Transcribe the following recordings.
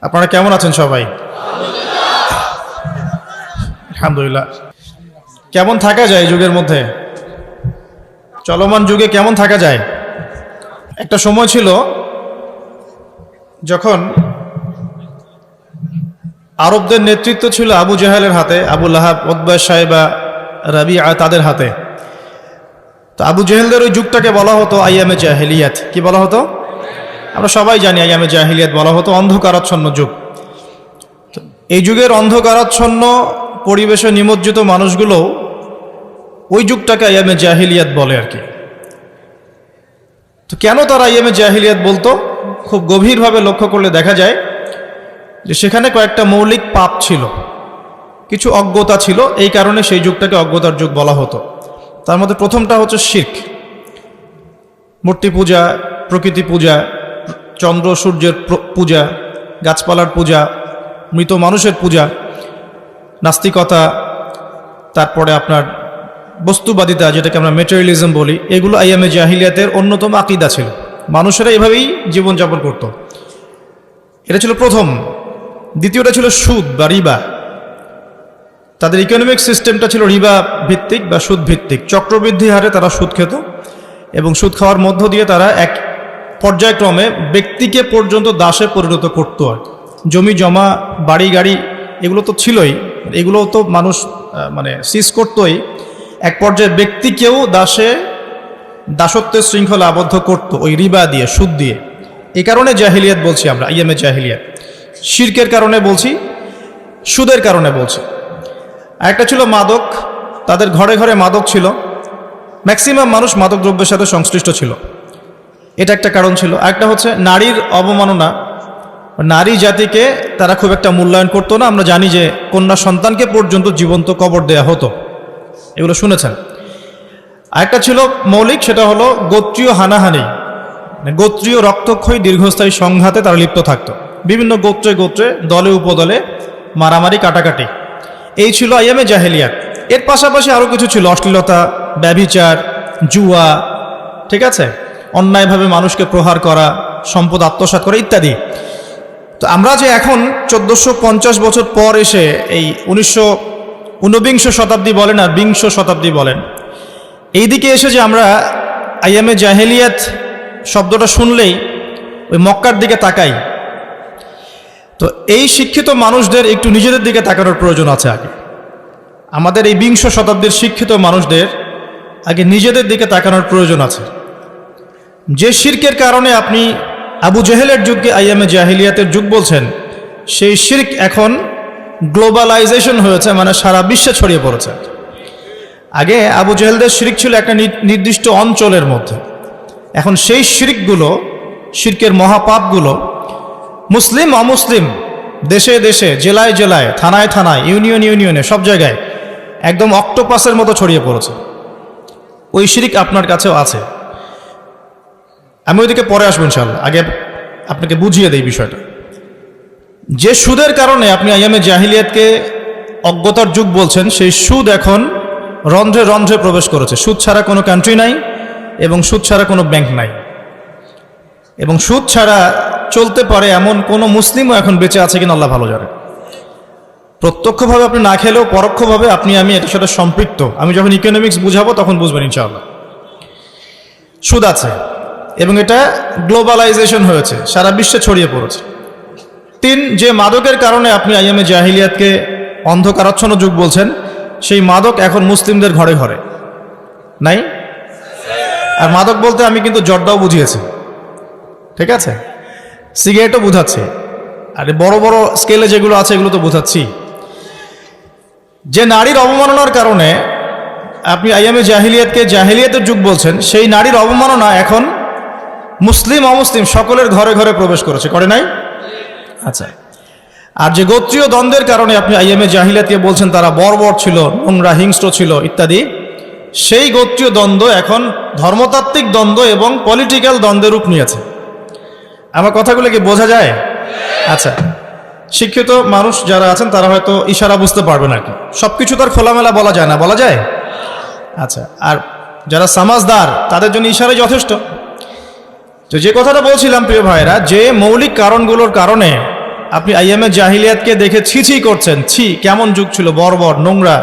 আপনারা কেমন আছেন সবাই? আলহামদুলিল্লাহ। কেমন থাকা যায় এই যুগের মধ্যে, চলমান যুগে কেমন থাকা যায়? একটা সময় ছিল যখন আরবদের নেতৃত্ব ছিল আবু জাহেলের হাতে, আবু লাহাব, উতবা, শাইবা, রাবিআ তাদের হাতে। তো আবু জাহেলদের ওই যুগটাকে বলা হতো আইয়ামে জাহিলিয়াত। কি বলা হতো? আমরা সবাই জানি আইয়ামে জাহিলিয়াত বলা হতো, অন্ধকারাচ্ছন্ন যুগ। এই যুগের অন্ধকারাচ্ছন্ন পরিবেশে নিমজ্জিত মানুষগুলো ওই যুগটাকে আইয়ামে জাহিলিয়াত বলে আর কি। তো কেন তারা আইয়ামে জাহিলিয়াত বলতো? খুব গভীরভাবে লক্ষ্য করলে দেখা যায় যে সেখানে কয়েকটা মৌলিক পাপ ছিল, কিছু অজ্ঞতা ছিল, এই কারণে সেই যুগটাকে অজ্ঞতার যুগ বলা হতো। তার মধ্যে প্রথমটা হচ্ছে শিরক, মূর্তি পূজা, প্রকৃতি পূজা, চন্দ্র সূর্যের পূজা, গাছপালার পূজা, মৃত মানুষের পূজা, নাস্তিকতা, তারপরে আপনার বস্তুবাদিতা, যেটাকে আমরা মেটেরিয়ালিজম বলি, এগুলো আইয়ামে জাহিলিয়াতের অন্যতম আকীদা ছিল। মানুষেরা এভাবেই জীবনযাপন করত। এটা ছিল প্রথম। দ্বিতীয়টা ছিল সুদ বা রিবা। তাদের ইকোনমিক সিস্টেমটা ছিল রিবা ভিত্তিক বা সুদ ভিত্তিক। চক্রবৃদ্ধি হারে তারা সুদ খেত এবং সুদ খাওয়ার মধ্য দিয়ে তারা এক পর্যায়ক্রমে ব্যক্তিকে পর্যন্ত দাসে পরিণত করতো। আর জমি জমা, বাড়ি গাড়ি এগুলো তো ছিলই, এগুলো তো মানুষ সিজ করতোই। এক পর্যায়ে ব্যক্তিকেও দাসত্বের শৃঙ্খলা আবদ্ধ করতো ওই রিবা দিয়ে, সুদ দিয়ে। এই কারণে জাহিলিয়াত বলছি আমরা, আইয়ামে জাহিলিয়াত। শিরকের কারণে বলছি, সুদের কারণে বলছি। আরেকটা ছিল মাদক। তাদের ঘরে ঘরে মাদক ছিল, ম্যাক্সিমাম মানুষ মাদক দ্রব্যের সাথে সংশ্লিষ্ট ছিল, এটা একটা কারণ ছিল। আরেকটা হচ্ছে নারীর অবমাননা। নারী জাতিকে তারা খুব একটা মূল্যায়ন করতো না। আমরা জানি যে কন্যা সন্তানকে পর্যন্ত জীবন্ত কবর দেয়া হতো, এগুলো শুনেছেন। আরেকটা ছিল মৌলিক, সেটা হলো গোত্রীয় হানাহানি, গোত্রীয় রক্তক্ষয়ী দীর্ঘস্থায়ী সংঘাতে তারা লিপ্ত থাকতো। বিভিন্ন গোত্রে গোত্রে, দলে উপদলে মারামারি, কাটাকাটি, এই ছিল আইয়ামে জাহেলিয়াত। এর পাশাপাশি আরও কিছু ছিল, অশ্লীলতা, ব্যভিচার, জুয়া, ঠিক আছে, অন্যায়ভাবে মানুষকে প্রহার করা, সম্পদ আত্মসাৎ করা ইত্যাদি। তো আমরা যে এখন 1450 বছর পর এসে এই 19 শতাব্দী বলেন আর 20 শতাব্দী বলেন, এই দিকে এসে যে আমরা আইয়ামে জাহেলিয়াত শব্দটা শুনলেই ওই মক্কার দিকে তাকাই, তো এই শিক্ষিত মানুষদের একটু নিজেদের দিকে তাকানোর প্রয়োজন আছে। আগে আমাদের এই 20 শতাব্দীর শিক্ষিত মানুষদের আগে নিজেদের দিকে তাকানোর প্রয়োজন আছে। যে শিরকের কারণে আপনি আবু জেহেলের যুগকে আইয়ামে জাহিলিয়াতের যুগ বলছেন, সেই শিরক এখন গ্লোবালাইজেশন হয়েছে, মানে সারা বিশ্বে ছড়িয়ে পড়েছে। আগে আবু জেহেলদের শিরক ছিল একটা নির্দিষ্ট অঞ্চলের মধ্যে, এখন সেই শিরকগুলো, শিরকের মহাপাপগুলো মুসলিম অমুসলিম, দেশে দেশে, জেলায় জেলায়, থানায় থানায়, ইউনিয়নে, সব জায়গায় একদম অক্টোপাসের মতো ছড়িয়ে পড়েছে। ওই শিরক আপনার কাছেও আছে। আমি ওইদিকে পরে আসবো ইনশাআল্লাহ, আগে আপনাকে বুঝিয়ে দেই বিষয়টা। যে সুদের কারণে আপনি আইয়ামে জাহিলিয়াতকে অজ্ঞতার যুগ বলছেন, সেই সুদ এখন রন্ধ্রে রন্ধ্রে প্রবেশ করেছে। সুদ ছাড়া কোনো কান্ট্রি নাই এবং সুদ ছাড়া কোনো ব্যাংক নাই, এবং সুদ ছাড়া চলতে পারে এমন কোনো মুসলিমও এখন বেঁচে আছে কিনা আল্লাহ ভালো জানে। প্রত্যক্ষভাবে আপনি না খেলেও পরোক্ষভাবে আপনি আমি এটার সাথে সম্পৃক্ত। আমি যখন ইকোনমিক্স বুঝাবো তখন বুঝবেন ইনশাআল্লাহ। সুদ আছে এবং এটা গ্লোবালাইজেশন হয়েছে, সারা বিশ্বে ছড়িয়ে পড়েছে। 3, যে মাদকের কারণে আপনি আইয়ামে জাহিলিয়াতকে অন্ধকারাচ্ছন্ন যুগ বলছেন, সেই মাদক এখন মুসলিমদের ঘরে ঘরে নাই। আর মাদক বলতে আমি কিন্তু জর্দাও বুঝিয়েছি, ঠিক আছে, সিগারেটও বুঝাচ্ছি, আর বড় বড় স্কেলে যেগুলো আছে এগুলো তো বুঝাচ্ছি। যে নারীর অবমাননার কারণে আপনি আইয়ামে জাহিলিয়াতকে জাহিলিয়াতের যুগ বলছেন, সেই নারীর অবমাননা এখন মুসলিম অমুসলিম সকলের ঘরে ঘরে প্রবেশ করেছে, করে নাই? আচ্ছা। আর যে গোত্রীয় দ্বন্দ্বের কারণে আপনি আইয়ামে জাহিলিয়াতকে বলছেন তারা বর্বর ছিল, নোংরা, হিংস্র ছিল ইত্যাদি, সেই গোত্রীয় দ্বন্দ্ব এখন ধর্মতাত্ত্বিক দ্বন্দ্ব এবং পলিটিক্যাল দ্বন্দ্বের রূপ নিয়েছে। আমার কথাগুলো কি বোঝা যায়? আচ্ছা, শিক্ষিত মানুষ যারা আছেন তারা হয়তো ইশারা বুঝতে পারবেন আর কি। সব কিছু তার খোলামেলা বলা যায় না, বলা যায়? আচ্ছা, আর যারা সমাজদার তাদের জন্য ইশারাই যথেষ্ট। তো যে কথাটা বলছিলাম প্রিয় ভাইরা, যে মৌলিক কারণগুলোর কারণে আপনি আইয়ামে জাহিলিয়াতকে দেখে ছি ছি করছেন, ছি কেমন যুগ ছিল, বর্বর, নোংরা,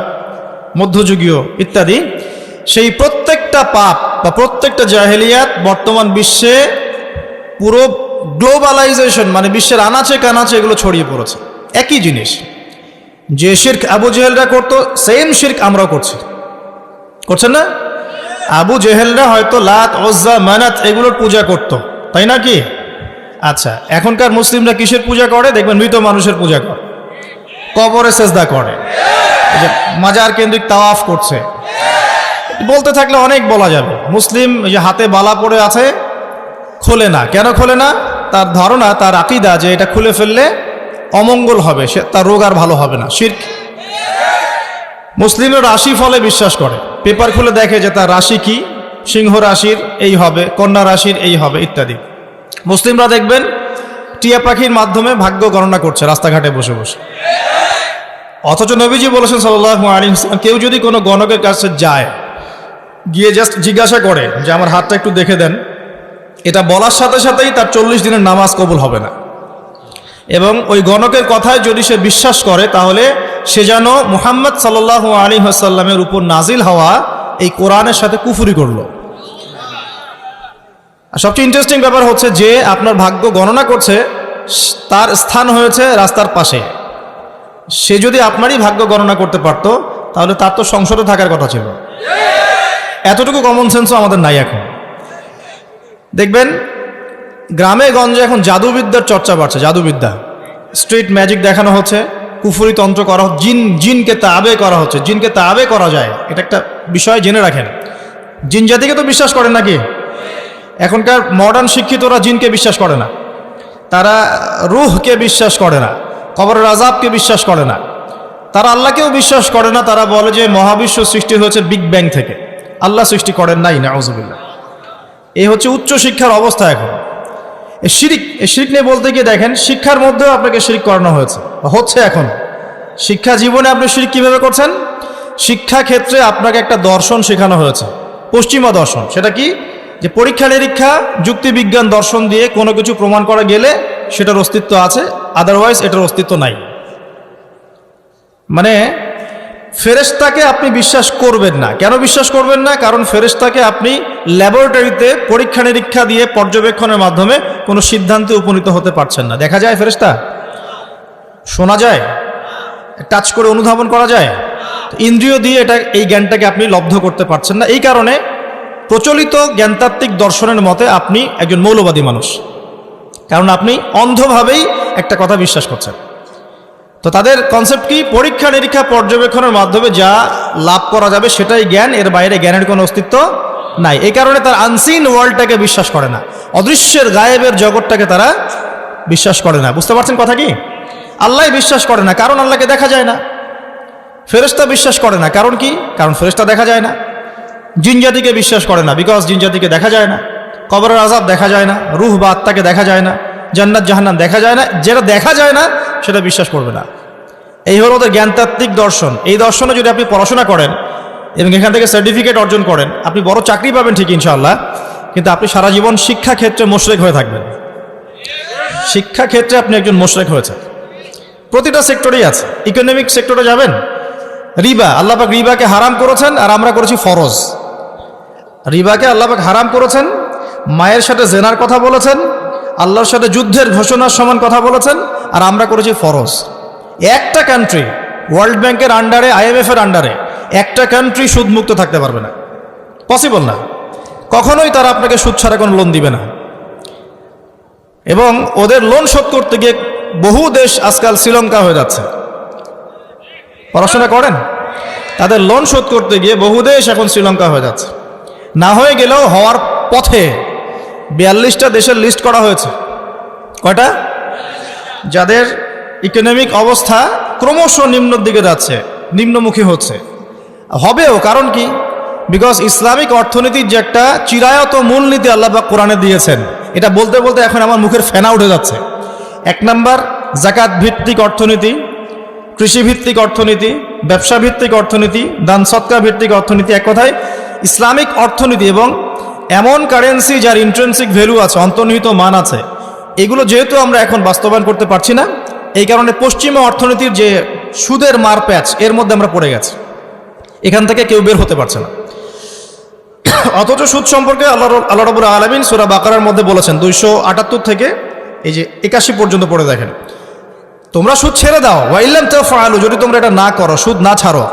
মধ্যযুগীয় ইত্যাদি, সেই প্রত্যেকটা পাপ বা প্রত্যেকটা জাহিলিয়াত বর্তমান বিশ্বে পুরো গ্লোবালাইজেশন মানে বিশ্বের আনাচে কানাচে এগুলো ছড়িয়ে পড়েছে। একই জিনিস, যে শিরক আবু জেহেলরা করতো সেম শিরক আমরাও করছি, করছেন না? আবু জেহেলরা হয়তো লাত, উজ্জা, মানাত এগুলোর পূজা করত, তাই না কি? আচ্ছা, এখনকার মুসলিমরা কিসের পূজা করে? দেখবেন মৃত মানুষের পূজা করে, কবরে সেজদা করে, মাজার কেন্দ্রিক তাওয়াফ করছে। বলতে থাকলে অনেক বলা যাবে। মুসলিম যে হাতে বালা পড়ে আছে খোলে না, কেন খোলে না? তার ধারণা, তার আকীদা যে এটা খুলে ফেললে অমঙ্গল হবে, সে তার রোগ আর ভালো হবে না, শিরক। মুসলিমের রাশি ফলে বিশ্বাস করে, পেপার খুলে দেখে যে তার রাশি কি, সিংহ রাশির এই হবে, কন্যা রাশির এই হবে ইত্যাদি। মুসলিমরা দেখবেন টিয়া পাখির মাধ্যমে ভাগ্য গণনা করছে রাস্তাঘাটে বসে বসে। অথচ নবীজি বলেছেন সাল্লাল্লাহু আলাইহি ওয়াসাল্লাম, কেউ যদি কোনো গণকের কাছে যায়, গিয়ে জাস্ট জিজ্ঞাসা করে যে আমার হাতটা একটু দেখে দেন, এটা বলার সাথে সাথেই তার 40 দিনের নামাজ কবুল হবে না। এবং ওই গণকের কথায় যদি সে বিশ্বাস করে, তাহলে সে যেন মুহাম্মদ সাল্লাল্লাহু আলাইহি ওয়াসাল্লামের উপর নাজিল হওয়া এই কোরআনের সাথে কুফরি করলো। আর সবচেয়ে ইন্টারেস্টিং ব্যাপার হচ্ছে যে আপনার ভাগ্য গণনা করছে, তার স্থান হয়েছে রাস্তার পাশে। সে যদি আপনারই ভাগ্য গণনা করতে পারতো, তাহলে তার তো সংসদে থাকার কথা ছিল। এতটুকু কমন সেন্সও আমাদের নাই এখন। দেখবেন গ্রামে গঞ্জে এখন জাদুবিদ্যার চর্চা বাড়ছে, জাদুবিদ্যা, স্ট্রিট ম্যাজিক দেখানো হচ্ছে, কুফরি তন্ত্র করা হচ্ছে, জিনকে তাবে করা হচ্ছে। জিনকে তাবে করা যায়, এটা একটা বিষয় জেনে রাখেন। জিন জাতিকে তো বিশ্বাস করেন নাকি? এখনকার মডার্ন শিক্ষিতরা জিনকে বিশ্বাস করে না, তারা রুহকে বিশ্বাস করে না, কবরের আযাবকে বিশ্বাস করে না, তারা আল্লাহকেও বিশ্বাস করে না। তারা বলে যে মহাবিশ্ব সৃষ্টি হয়েছে বিগ ব্যাং থেকে, আল্লাহ সৃষ্টি করেন নাই, নাউযুবিল্লাহ। এই হচ্ছে উচ্চ শিক্ষার অবস্থা এখন। এই শিরক নিয়ে বলতে গিয়ে দেখেন, শিক্ষার মধ্যেও আপনাকে শিরক করানো হয়েছে, হচ্ছে এখন। শিক্ষা জীবনে আপনি শিরক কীভাবে করছেন? শিক্ষা ক্ষেত্রে আপনাকে একটা দর্শন শেখানো হয়েছে, পশ্চিমা দর্শন। সেটা কি? যে পরীক্ষা নিরীক্ষা, যুক্তিবিজ্ঞান দর্শন দিয়ে কোনো কিছু প্রমাণ করা গেলে সেটার অস্তিত্ব আছে, আদারওয়াইজ এটার অস্তিত্ব নাই। মানে ফেরেশতাকে আপনি বিশ্বাস করবেন না। কেন বিশ্বাস করবেন না? কারণ ফেরেশতাকে আপনি ল্যাবরেটরিতে পরীক্ষা নিরীক্ষা দিয়ে পর্যবেক্ষণের মাধ্যমে কোনো সিদ্ধান্তে উপনীত হতে পারছেন না। দেখা যায় ফেরেশতা, শোনা যায়, টাচ করে অনুধাবন করা যায়, ইন্দ্রিয় দিয়ে এই জ্ঞানটাকে আপনি লব্ধ করতে পারছেন না। এই কারণে প্রচলিত জ্ঞানতাত্ত্বিক দর্শনের মতে আপনি একজন মৌলবাদী মানুষ, কারণ আপনি অন্ধভাবেই একটা কথা বিশ্বাস করছেন। তো তাদের কনসেপ্ট কি? পরীক্ষা নিরীক্ষা পর্যবেক্ষণের মাধ্যমে যা লাভ করা যাবে সেটাই জ্ঞান, এর বাইরে জ্ঞানের কোনো অস্তিত্ব নাই। এই কারণে তারা আনসিন ওয়ার্ল্ডটাকে বিশ্বাস করে না, অদৃশ্যের গায়েবের জগৎটাকে তারা বিশ্বাস করে না। বুঝতে পারছেন কথা কি? আল্লাহ বিশ্বাস করে না, কারণ আল্লাহকে দেখা যায় না। ফেরেশতা বিশ্বাস করে না, কারণ কি? কারণ ফেরেশতা দেখা যায় না। জিন জাতিকে বিশ্বাস করে না, বিকজ জিন জাতিকে দেখা যায় না। কবরের আযাব দেখা যায় না, রূহ বা আত্মাকে দেখা যায় না, জান্নাত জাহান্নাম দেখা যায় না। যেটা দেখা যায় না সেটা বিশ্বাস করবে না। এই হলো ওদের জ্ঞানতাত্ত্বিক দর্শন। এই দর্শনে যদি আপনি পড়াশোনা করেন এবং এখান থেকে সার্টিফিকেট অর্জন করেন, আপনি বড় চাকরি পাবেন ঠিক ইনশাআল্লাহ, কিন্তু আপনি সারা জীবন শিক্ষা ক্ষেত্রে মুশরিক হয়ে থাকবেন। শিক্ষা ক্ষেত্রে আপনি একজন মুশরিক হয়েছেন। প্রতিটা সেক্টরেই আছে। ইকোনমিক সেক্টরে যাবেন, রিবা, আল্লাহ পাক রিবাকে হারাম করেছেন আর আমরা করেছি ফরজ। রিবাকে আল্লাহ পাক হারাম করেছেন, মায়ের সাথে জেনার কথা বলেছেন, আল্লাহর সাথে যুদ্ধের ঘোষণার সমান কথা বলেছেন, আর আমরা করেছি ফরজ। একটা কান্ট্রি ওয়ার্ল্ড ব্যাংকের আন্ডারে, IMF এর আন্ডারে একটা কান্ট্রি সুদমুক্ত থাকতে পারবে না, পসিবল না। কখনোই তারা আপনাকে সুদ ছাড়া কোনো লোন দিবে না। এবং ওদের লোন শোধ করতে গিয়ে বহু দেশ আজকাল শ্রীলঙ্কা হয়ে যাচ্ছে। পড়াশোনা করেন, তাদের লোন শোধ করতে গিয়ে বহু দেশ এখন শ্রীলঙ্কা হয়ে যাচ্ছে। না হয়ে গেলেও হওয়ার পথে 42টা দেশের লিস্ট করা হয়েছে। কয়টা? যাদের ইকোনমিক অবস্থা ক্রমশ নিম্নের দিকে যাচ্ছে, নিম্নমুখী হচ্ছে, হবেও। কারণ কি? বিকজ ইসলামিক অর্থনীতির যে একটা চিরায়ত মূলনীতি আল্লাহ পাক কোরআনে দিয়েছেন, এটা বলতে বলতে এখন আমার মুখের ফেনা উঠে যাচ্ছে। 1 নাম্বার, জাকাত ভিত্তিক অর্থনীতি, কৃষিভিত্তিক অর্থনীতি, ব্যবসা ভিত্তিক অর্থনীতি, দান সৎকা ভিত্তিক অর্থনীতি। এক কথায় ইসলামিক অর্থনীতি এবং এমন কারেন্সি যার ইন্ট্রিনসিক ভ্যালু আছে, অন্তর্নিহিত মান আছে, এগুলো যেহেতু আমরা এখন বাস্তবায়ন করতে পারছি না, এই কারণে পশ্চিমা অর্থনীতির যে সুদের মার প্যাচ, এর মধ্যে আমরা পড়ে গেছি। এখান থেকে কেউ বের হতে পারছে না। অথচ সুদ সম্পর্কে আল্লাহ রাব্বুল আলামিন সূরা বাকারার মধ্যে বলেছেন 278 থেকে এই যে 81 পর্যন্ত পড়ে দেখেন, তোমরা সুদ ছেড়ে দাও, ওয়া ইল্লাম তাফআলু, যদি তোমরা এটা না করো, সুদ না ছাড়ো,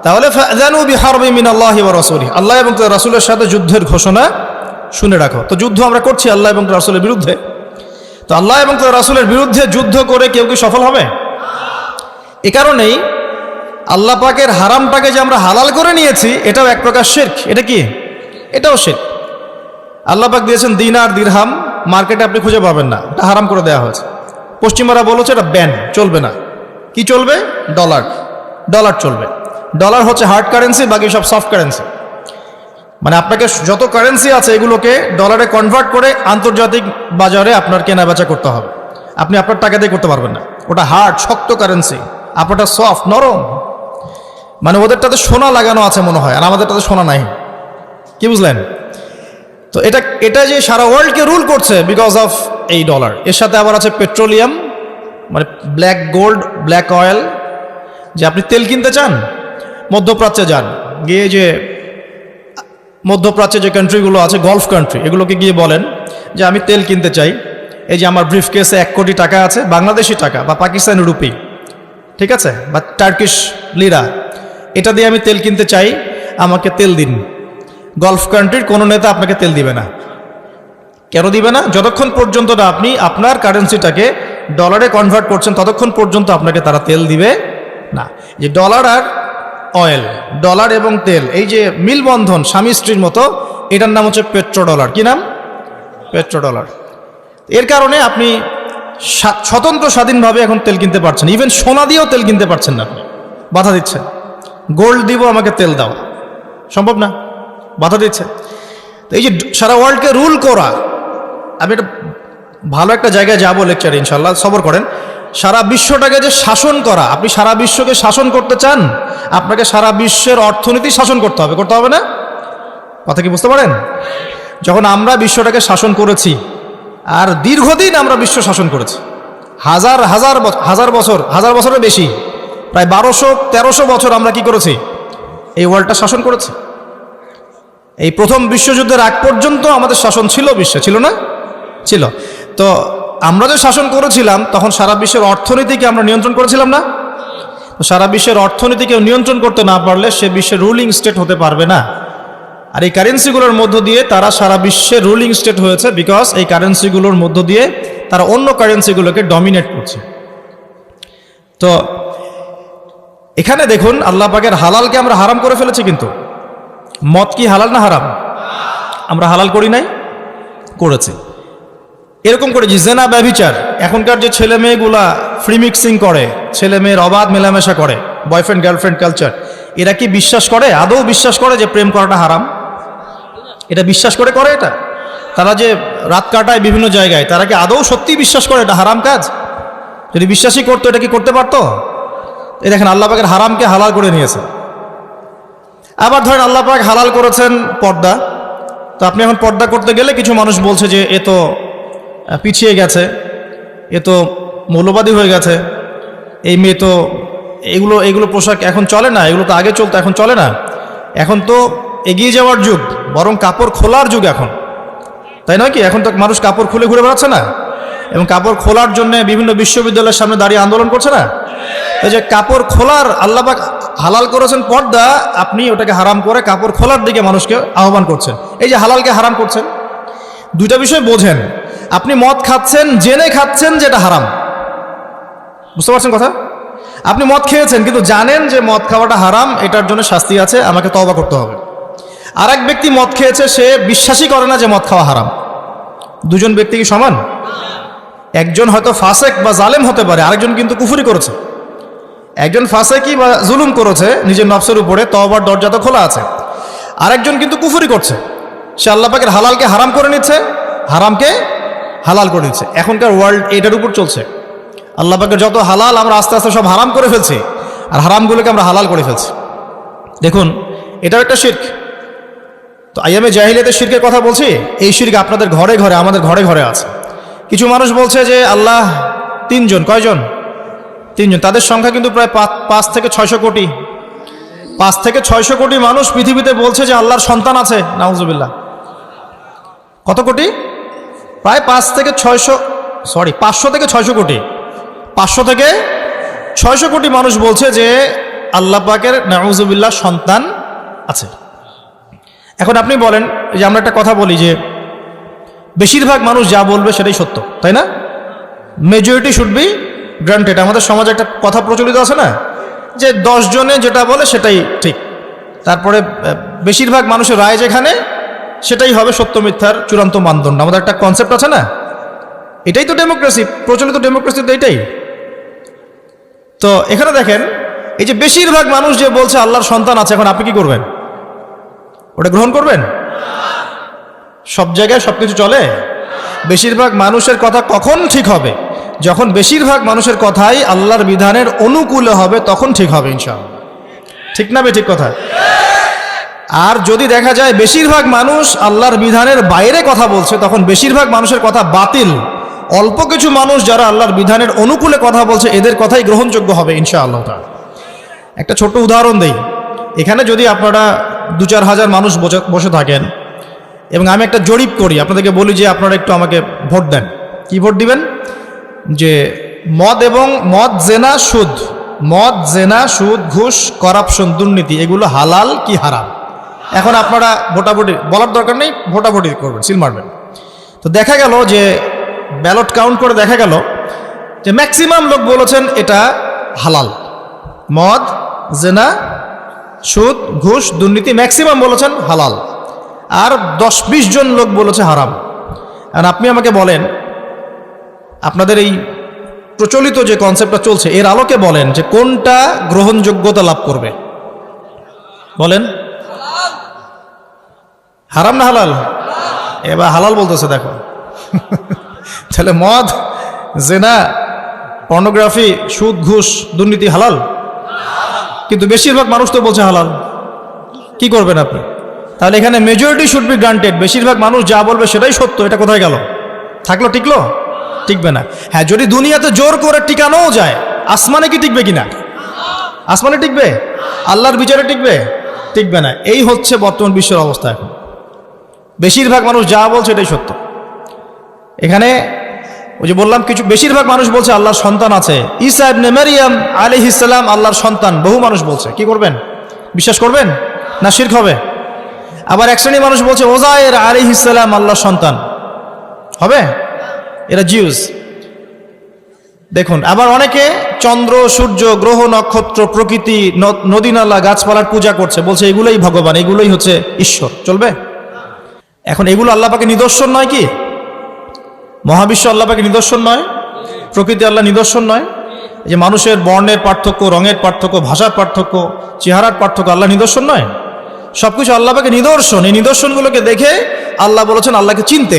তাহলে ফাযানু বিহারবিন মিনাল্লাহি ওয়া রাসূলিহি, আল্লাহ এবং তার রাসূলের সাথে যুদ্ধের ঘোষণা শুনে রাখো। তো যুদ্ধ আমরা করছি আল্লাহ এবং তার রাসূলের বিরুদ্ধে। তো আল্লাহ এবং তার রাসূলের বিরুদ্ধে যুদ্ধ করে কেউ কি সফল হবে? এ কারণেই আল্লাহ পাকের হারামটাকে যে আমরা হালাল করে নিয়েছি, এটাও এক প্রকার শিরক। এটা কি? এটাও শিরক। আল্লাহ পাক দিয়েছেন দিনার দিরহাম, মার্কেটে আপনি খুঁজে পাবেন না, এটা হারাম করে দেওয়া হয়েছে। পশ্চিমারা বলেছে এটা ব্যান, চলবে না। কি চলবে? ডলার। ডলার চলবে। ডলার হচ্ছে হার্ড কারেন্সি, বাকি সব সফট কারেন্সি। মানে আপনাকে যত কারেন্সি আছে এগুলোকে ডলারে কনভার্ট করে আন্তর্জাতিক বাজারে আপনার কেনা বেচা করতে হবে। আপনি আপনার টাকা দিয়ে করতে পারবেন না। ওটা হার্ড, শক্ত কারেন্সি, আপনারটা সফট, নরম। মানে ওদেরটাতে সোনা লাগানো আছে মনে হয়, আর আমাদেরটাতে সোনা নাই। কি বুঝলেন? তো এটা যে সারা ওয়ার্ল্ডকে রুল করছে বিকজ অফ এই ডলার। এর সাথে আবার আছে পেট্রোলিয়াম, মানে ব্ল্যাক গোল্ড, ব্ল্যাক অয়েল। যে আপনি তেল কিনতে চান, মধ্যপ্রাচ্যে যান, গিয়ে যে মধ্যপ্রাচ্যে যে কান্ট্রিগুলো আছে, গলফ কান্ট্রি, এগুলোকে গিয়ে বলেন যে আমি তেল কিনতে চাই, এই যে আমার ব্রিফকেসে 1 কোটি টাকা আছে, বাংলাদেশি টাকা বা পাকিস্তানি রুপি, ঠিক আছে, বা টার্কিশ লিরা, এটা দিয়ে আমি তেল কিনতে চাই, আমাকে তেল দিন। গলফ কান্ট্রির কোনো নেতা আপনাকে তেল দিবে না। কেন দিবে না? যতক্ষণ পর্যন্ত না আপনি আপনার কারেন্সিটাকে ডলারে কনভার্ট করছেন, ততক্ষণ পর্যন্ত আপনাকে তারা তেল দিবে না। যে ডলার আর অয়েল, ডলার এবং তেল, এই যে মিলবন্ধন স্বামী স্ত্রীর মতো, এটার নাম হচ্ছে পেট্রো ডলার। কি নাম? Petro dollar. এর কারণে আপনি স্বতন্ত্র স্বাধীনভাবে এখন তেল কিনতে পারছেন। ইভেন সোনা দিয়েও তেল কিনতে পারছেন না, আপনি বাধা দিচ্ছেন। গোল্ড দিব, আমাকে তেল দাও, সম্ভব না, বাধা দিচ্ছে। তো এই যে সারা ওয়ার্ল্ডকে রুল করা, আমি এটা ভালো একটা জায়গায় যাবো লেকচারে ইনশাল্লাহ, সবর করেন। সারা বিশ্বটাকে যে শাসন করা, আপনি সারা বিশ্বকে শাসন করতে চান, আপনাকে সারা বিশ্বের অর্থনীতি শাসন করতে হবে, করতে হবে না? কথা কি বুঝতে পারেন? যখন আমরা বিশ্বটাকে শাসন করেছি, আর দীর্ঘদিন আমরা বিশ্ব শাসন করেছি, হাজার বছরের বেশি, প্রায় 1200-1300 বছর আমরা কি করেছি? এই ওয়ার্ল্ডটা শাসন করেছি। এই প্রথম বিশ্বযুদ্ধের আগ পর্যন্ত আমাদের শাসন ছিল বিশ্বে, ছিল না? ছিল। তো আমরা যে শাসন করেছিলাম, তখন সারা বিশ্বের অর্থনীতিকে আমরা নিয়ন্ত্রণ করেছিলাম না? তো সারা বিশ্বের অর্থনীতিকে নিয়ন্ত্রণ করতে না পারলে সে বিশ্বের রুলিং স্টেট হতে পারবে না। আর এই কারেন্সিগুলোর মধ্য দিয়ে তারা সারা বিশ্বের রুলিং স্টেট হয়েছে, বিকজ এই কারেন্সিগুলোর মধ্য দিয়ে তারা অন্য কারেন্সিগুলোকে ডমিনেট করছে। তো এখানে দেখুন, আল্লাহ পাকের হালালকে আমরা হারাম করে ফেলেছি। কিন্তু মদ কি হালাল না হারাম? আমরা হালাল করি নাই? করেছি। এরকম করে যে জেনা, ব্যভিচার, এখনকার যে ছেলে মেয়েগুলা ফ্রি মিক্সিং করে, ছেলে মেয়ের অবাধ মেলামেশা করে, বয়ফ্রেন্ড গার্লফ্রেন্ড কালচার, এরা কি বিশ্বাস করে, আদৌ বিশ্বাস করে যে প্রেম করাটা হারাম? এটা বিশ্বাস করে করে এটা? তারা যে রাত কাটায় বিভিন্ন জায়গায়, তারা কি আদৌ সত্যি বিশ্বাস করে এটা হারাম কাজ? যদি বিশ্বাসই করতো, এটা কি করতে পারতো? এই দেখেন, আল্লাহ পাকের হারামকে হালাল করে নিয়েছে। আবার ধরেন আল্লাহ পাক হালাল করেছেন পর্দা। তো আপনি এখন পর্দা করতে গেলে কিছু মানুষ বলছে যে এ তো পিছিয়ে গেছে, এ তো মৌলবাদী হয়ে গেছে, এই মেয়ে তো এগুলো পোশাক এখন চলে না, এগুলো তো আগে চলতো, এখন চলে না, এখন তো এগিয়ে যাওয়ার যুগ, বরং কাপড় খোলার যুগ এখন, তাই নয় কি? এখন তো মানুষ কাপড় খুলে ঘুরে বেড়াচ্ছে না, এবং কাপড় খোলার জন্য বিভিন্ন বিশ্ববিদ্যালয়ের সামনে দাঁড়িয়ে আন্দোলন করছে না? এই যে কাপড় খোলার আল্লাহ পাক হালাল করেছেন পর্দা, আপনি ওটাকে হারাম করে কাপড় খোলার দিকে মানুষকে আহ্বান করছেন। এই যে হালালকে হারাম করছেন। দুইটা বিষয় বোঝেন। আপনি মদ খাচ্ছেন, জেনে খাচ্ছেন যে এটা হারাম, বুঝতে পারছেন কথা? আপনি মদ খেয়েছেন কিন্তু জানেন যে মদ খাওয়াটা হারাম, এটার জন্য শাস্তি আছে, আমাকে তওবা করতে হবে। আর এক ব্যক্তি মদ খেয়েছে, সে বিশ্বাসই করে না যে মদ খাওয়া হারাম। দুজন ব্যক্তি কি সমান? একজন হয়তো ফাসেক বা জালেম হতে পারে, আরেকজন কিন্তু কুফরি করেছে। একজন ফাসেকি বা জুলুম করেছে নিজের নফসের উপরে, তওবার দরজা তো খোলা আছে। আরেকজন কিন্তু কুফরি করছে, সে আল্লাহ পাকের হালালকে হারাম করে নিচ্ছে, হারামকে হালাল করে দিচ্ছে। এখনকার ওয়ার্ল্ড এটার উপর চলছে। আল্লাহ পাকের যত হালাল আমরা আস্তে আস্তে সব হারাম করে ফেলছি, আর হারামগুলোকে আমরা হালাল করে ফেলছি। দেখুন, এটাও একটা শিরক। তো আইয়ামে জাহিলিয়াতের শিরকের কথা বলছি, এই শিরক আপনাদের ঘরে ঘরে, আমাদের ঘরে ঘরে আছে। কিছু মানুষ বলছে যে আল্লাহ তিনজন। কয়জন? তিনজন, তাদের সংখ্যা কিন্তু প্রায় 5 থেকে 600 কোটি। 5 থেকে 600 কোটি মানুষ পৃথিবীতে বলছে যে আল্লাহর সন্তান আছে। নাউজুবিল্লাহ। কত কোটি? প্রায় 500 থেকে 600 কোটি। 500 থেকে 600 কোটি মানুষ বলছে যে আল্লাহ পাকের নাউজুবিল্লাহ সন্তান আছে। এখন আপনি বলেন যে আমরা একটা কথা বলি যে বেশিরভাগ মানুষ যা বলবে সেটাই সত্য, তাই না? Majority should be granted. আমাদের সমাজে একটা কথা প্রচলিত আছে না, যে 10 জনে যেটা বলে সেটাই ঠিক, তারপরে বেশিরভাগ মানুষের রায় যেখানে সেটাই হবে সত্য মিথ্যার চূড়ান্ত মানদণ্ড। আমাদের একটা কনসেপ্ট আছে না, এটাই তো ডেমোক্রেসি, প্রচলিত ডেমোক্রেসি তো এটাই। তো এখানে দেখেন, এই যে বেশিরভাগ মানুষ যে বলছে আল্লাহর সন্তান আছে, এখন আপনি কি করবেন? ওটা গ্রহণ করবেন? সব জায়গায় সবকিছু চলে? বেশিরভাগ মানুষের কথা কখন ঠিক হবে? যখন বেশিরভাগ মানুষের কথাই আল্লাহর বিধানের অনুকূলে হবে, তখন ঠিক হবে ইনশাআল্লাহ। ঠিক না? ঠিক কথা। আর যদি দেখা যায় বেশিরভাগ মানুষ আল্লাহর বিধানের বাইরে কথা বলছে, তখন বেশিরভাগ মানুষের কথা বাতিল। অল্প কিছু মানুষ যারা আল্লাহর বিধানের অনুকূলে কথা বলছে, এদের কথাই গ্রহণযোগ্য হবে ইনশাআল্লাহ। একটা ছোট্ট উদাহরণ দেই। এখানে যদি আপনারা 2-4 হাজার মানুষ বসে থাকেন এবং আমি একটা জরিপ করি, আপনাদেরকে বলি যে আপনারা একটু আমাকে ভোট দেন। কি ভোট দিবেন? যে মদ জেনা সুদ ঘুষ করাপশন দুর্নীতি এগুলো হালাল কি হারাম? এখন আপনারা ভোটাভুটি বলার দরকার নেই, ভোটাভুটি করবেন, সিল মারবেন। তো দেখা গেল যে ব্যালট কাউন্ট করে দেখা গেল যে ম্যাক্সিমাম লোক বলেছেন এটা হালাল। মদ জেনা সুদ ঘুষ দুর্নীতি ম্যাক্সিমাম বলেছেন হালাল, আর 10-20 জন লোক বলেছে হারাম। আর আপনি আমাকে বলেন, আপনাদের এই প্রচলিত যে কনসেপ্টটা চলছে এর আলোকে বলেন যে কোনটা গ্রহণযোগ্যতা লাভ করবে? বলেন। হারাম না হালাল? এবার হালাল বলতেছে, দেখো। তাহলে মদ জেনা পর্নোগ্রাফি সুদ ঘুষ দুর্নীতি হালাল, কিন্তু বেশিরভাগ মানুষ তো বলছে হালাল। কি করবেন আপনি? তাহলে এখানে মেজরিটি শুড বি গ্রান্টেড, বেশিরভাগ মানুষ যা বলবে সেটাই সত্য, এটা কোথায় গেল? থাকলো? টিকলো? টিকবে না। হ্যাঁ, যদি দুনিয়াতে জোর করে টিকানোও যায়, আসমানে কি টিকবে কিনা? আসমানে টিকবে? আল্লাহর বিচারে টিকবে? টিকবে না। এই হচ্ছে বর্তমান বিশ্বের অবস্থা। এখন বেশিরভাগ মানুষ যা বলছে এটাই সত্য। এখানে ওই যে বললাম, কিছু বেশিরভাগ মানুষ বলছে আল্লাহর সন্তান আছে। ঈসা ইবনে মারইয়াম আলাইহিস সালাম আল্লাহর সন্তান, বহু মানুষ বলছে। কি করবেন? বিশ্বাস করবেন না শিরক হবে? আবার এক শ্রেণী মানুষ বলছে ওজায়ের আলাইহিস সালাম আল্লাহর সন্তান, হবে? এরা জিউস। দেখুন, আবার অনেকে চন্দ্র সূর্য গ্রহ নক্ষত্র প্রকৃতি নদী নালা গাছপালার পূজা করছে, বলছে এগুলোই ভগবান, এগুলোই হচ্ছে ঈশ্বর। চলবে? এখন এগুলো আল্লাহ পাকের নিদর্শন নয় কি? মহাবিশ্ব আল্লাহ পাকের নিদর্শন নয়? প্রকৃতি আল্লাহ নিদর্শন নয়? এই যে মানুষের বর্ণের পার্থক্য, রঙের পার্থক্য, ভাষার পার্থক্য, চেহারার পার্থক্য আল্লাহ নিদর্শন নয়? সবকিছু আল্লাহ পাকের নিদর্শন। এই নিদর্শনগুলোকে দেখে আল্লাহ বলেছেন আল্লাহকে চিনতে।